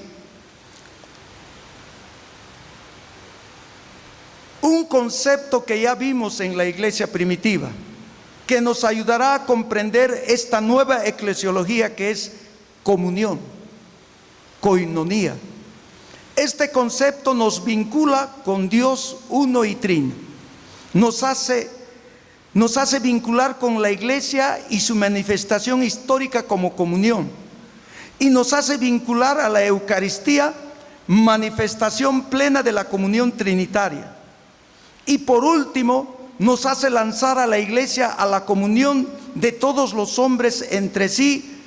un concepto que ya vimos en la iglesia primitiva, que nos ayudará a comprender esta nueva eclesiología, que es comunión, koinonía. Este concepto nos vincula con Dios uno y trino, nos hace vincular con la iglesia y su manifestación histórica como comunión, y nos hace vincular a la Eucaristía, manifestación plena de la comunión trinitaria. Y por último, nos hace lanzar a la iglesia a la comunión de todos los hombres entre sí,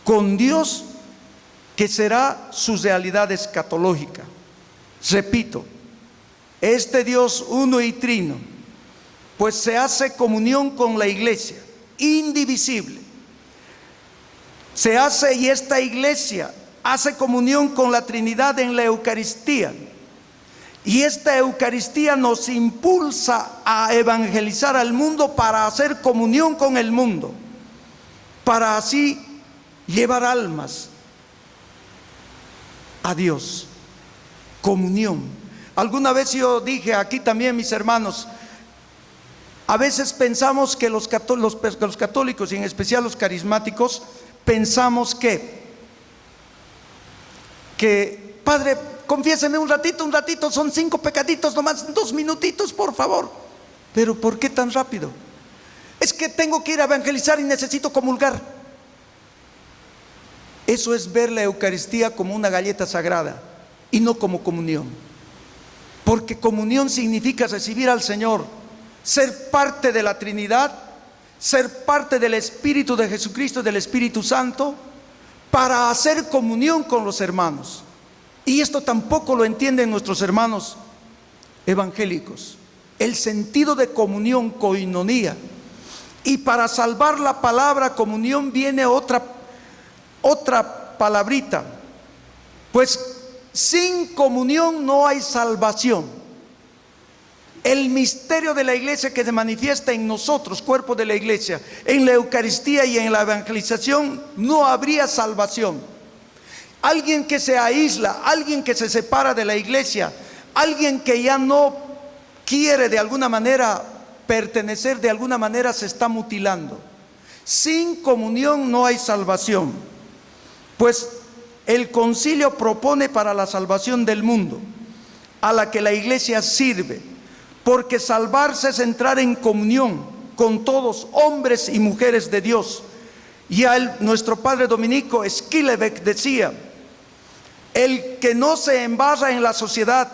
con Dios, que será su realidad escatológica. Repito, este Dios uno y trino, pues se hace comunión con la iglesia, indivisible. Se hace, y esta iglesia hace comunión con la Trinidad en la Eucaristía. Y esta Eucaristía nos impulsa a evangelizar al mundo para hacer comunión con el mundo, para así llevar almas a Dios. Comunión. Alguna vez yo dije aquí también, mis hermanos, a veces pensamos que los católicos, y en especial los carismáticos, pensamos que Padre, confiéseme un ratito, son 5 pecaditos nomás, 2 minutitos, por favor. Pero ¿por qué tan rápido? Es que tengo que ir a evangelizar y necesito comulgar. Eso es ver la Eucaristía como una galleta sagrada y no como comunión. Porque comunión significa recibir al Señor, ser parte de la Trinidad, ser parte del Espíritu de Jesucristo, del Espíritu Santo, para hacer comunión con los hermanos. Y esto tampoco lo entienden nuestros hermanos evangélicos. El sentido de comunión, koinonía. Y para salvar la palabra comunión viene otra palabrita. Pues sin comunión no hay salvación. El misterio de la iglesia que se manifiesta en nosotros, cuerpo de la iglesia, en la Eucaristía y en la evangelización, no habría salvación. Alguien que se aísla, alguien que se separa de la iglesia, alguien que ya no quiere de alguna manera pertenecer, de alguna manera se está mutilando. Sin comunión no hay salvación. Pues el concilio propone para la salvación del mundo, a la que la iglesia sirve, porque salvarse es entrar en comunión con todos, hombres y mujeres de Dios. Ya nuestro padre dominico Schillebeck decía: el que no se embarra en la sociedad,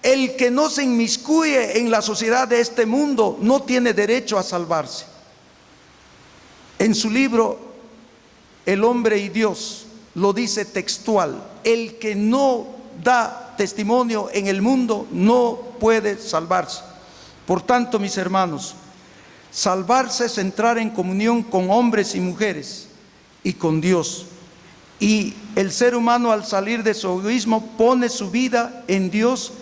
el que no se inmiscuye en la sociedad de este mundo, no tiene derecho a salvarse. En su libro El hombre y Dios lo dice textual: el que no da testimonio en el mundo no puede salvarse. Por tanto, mis hermanos, salvarse es entrar en comunión con hombres y mujeres y con Dios. Y el ser humano, al salir de su egoísmo, pone su vida en Dios,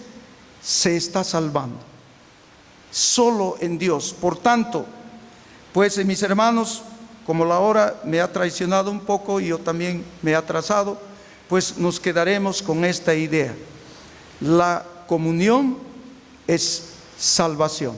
se está salvando. Solo en Dios. Por tanto, pues mis hermanos, como la hora me ha traicionado un poco y yo también me he atrasado, pues nos quedaremos con esta idea. La comunión es salvación.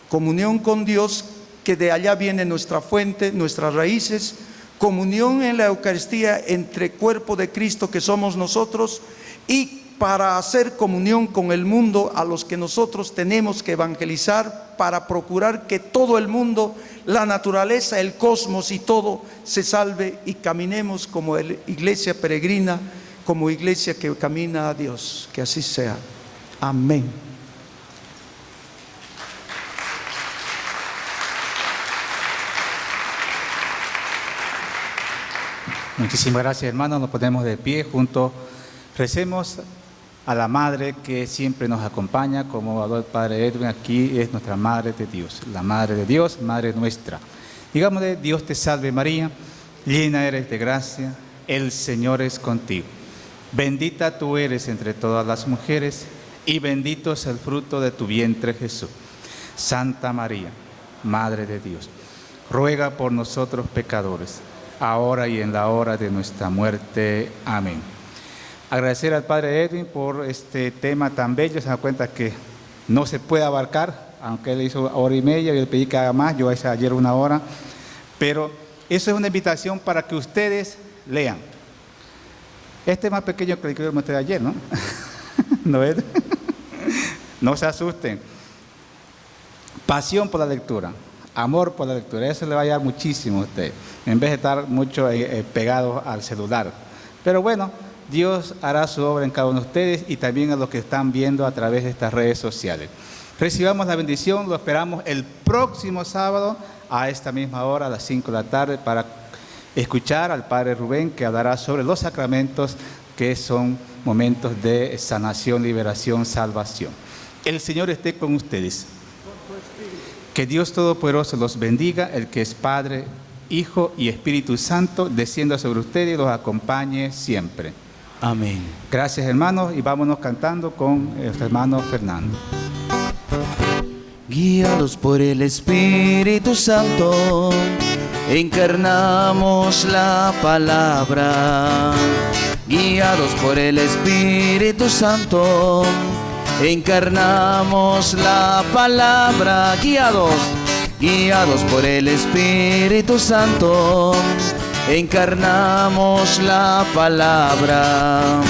Comunión con Dios, que de allá viene nuestra fuente, nuestras raíces. Comunión en la Eucaristía entre cuerpo de Cristo que somos nosotros, y para hacer comunión con el mundo a los que nosotros tenemos que evangelizar, para procurar que todo el mundo, la naturaleza, el cosmos y todo se salve, y caminemos como iglesia peregrina, como iglesia que camina a Dios. Que así sea. Amén. Muchísimas gracias, hermanos. Nos ponemos de pie juntos. Recemos a la Madre que siempre nos acompaña, como habló el Padre Edwin. Aquí es nuestra Madre de Dios, la Madre de Dios, Madre nuestra. Digámosle: Dios te salve María, llena eres de gracia, el Señor es contigo. Bendita tú eres entre todas las mujeres, y bendito es el fruto de tu vientre Jesús. Santa María, Madre de Dios, ruega por nosotros pecadores, ahora y en la hora de nuestra muerte. Amén. Agradecer al Padre Edwin por este tema tan bello. Se da cuenta que no se puede abarcar, aunque él hizo 1:30 y le pedí que haga más. Yo hice ayer 1 hora, pero eso es una invitación para que ustedes lean. Este es más pequeño que el que yo mostré ayer, ¿no? ¿No es? No se asusten. Pasión por la lectura, amor por la lectura, eso le va a ayudar muchísimo a usted, en vez de estar mucho pegados al celular. Pero bueno, Dios hará su obra en cada uno de ustedes y también a los que están viendo a través de estas redes sociales. Recibamos la bendición, lo esperamos el próximo sábado a esta misma hora, a las 5 de la tarde, para escuchar al Padre Rubén, que hablará sobre los sacramentos, que son momentos de sanación, liberación, salvación. El Señor esté con ustedes. Que Dios Todopoderoso los bendiga, el que es Padre, Hijo y Espíritu Santo, descienda sobre ustedes y los acompañe siempre. Amén. Gracias, hermanos, y vámonos cantando con el hermano Fernando. Guiados por el Espíritu Santo, encarnamos la palabra. Guiados por el Espíritu Santo, encarnamos la palabra. Guiados por el Espíritu Santo, encarnamos la palabra.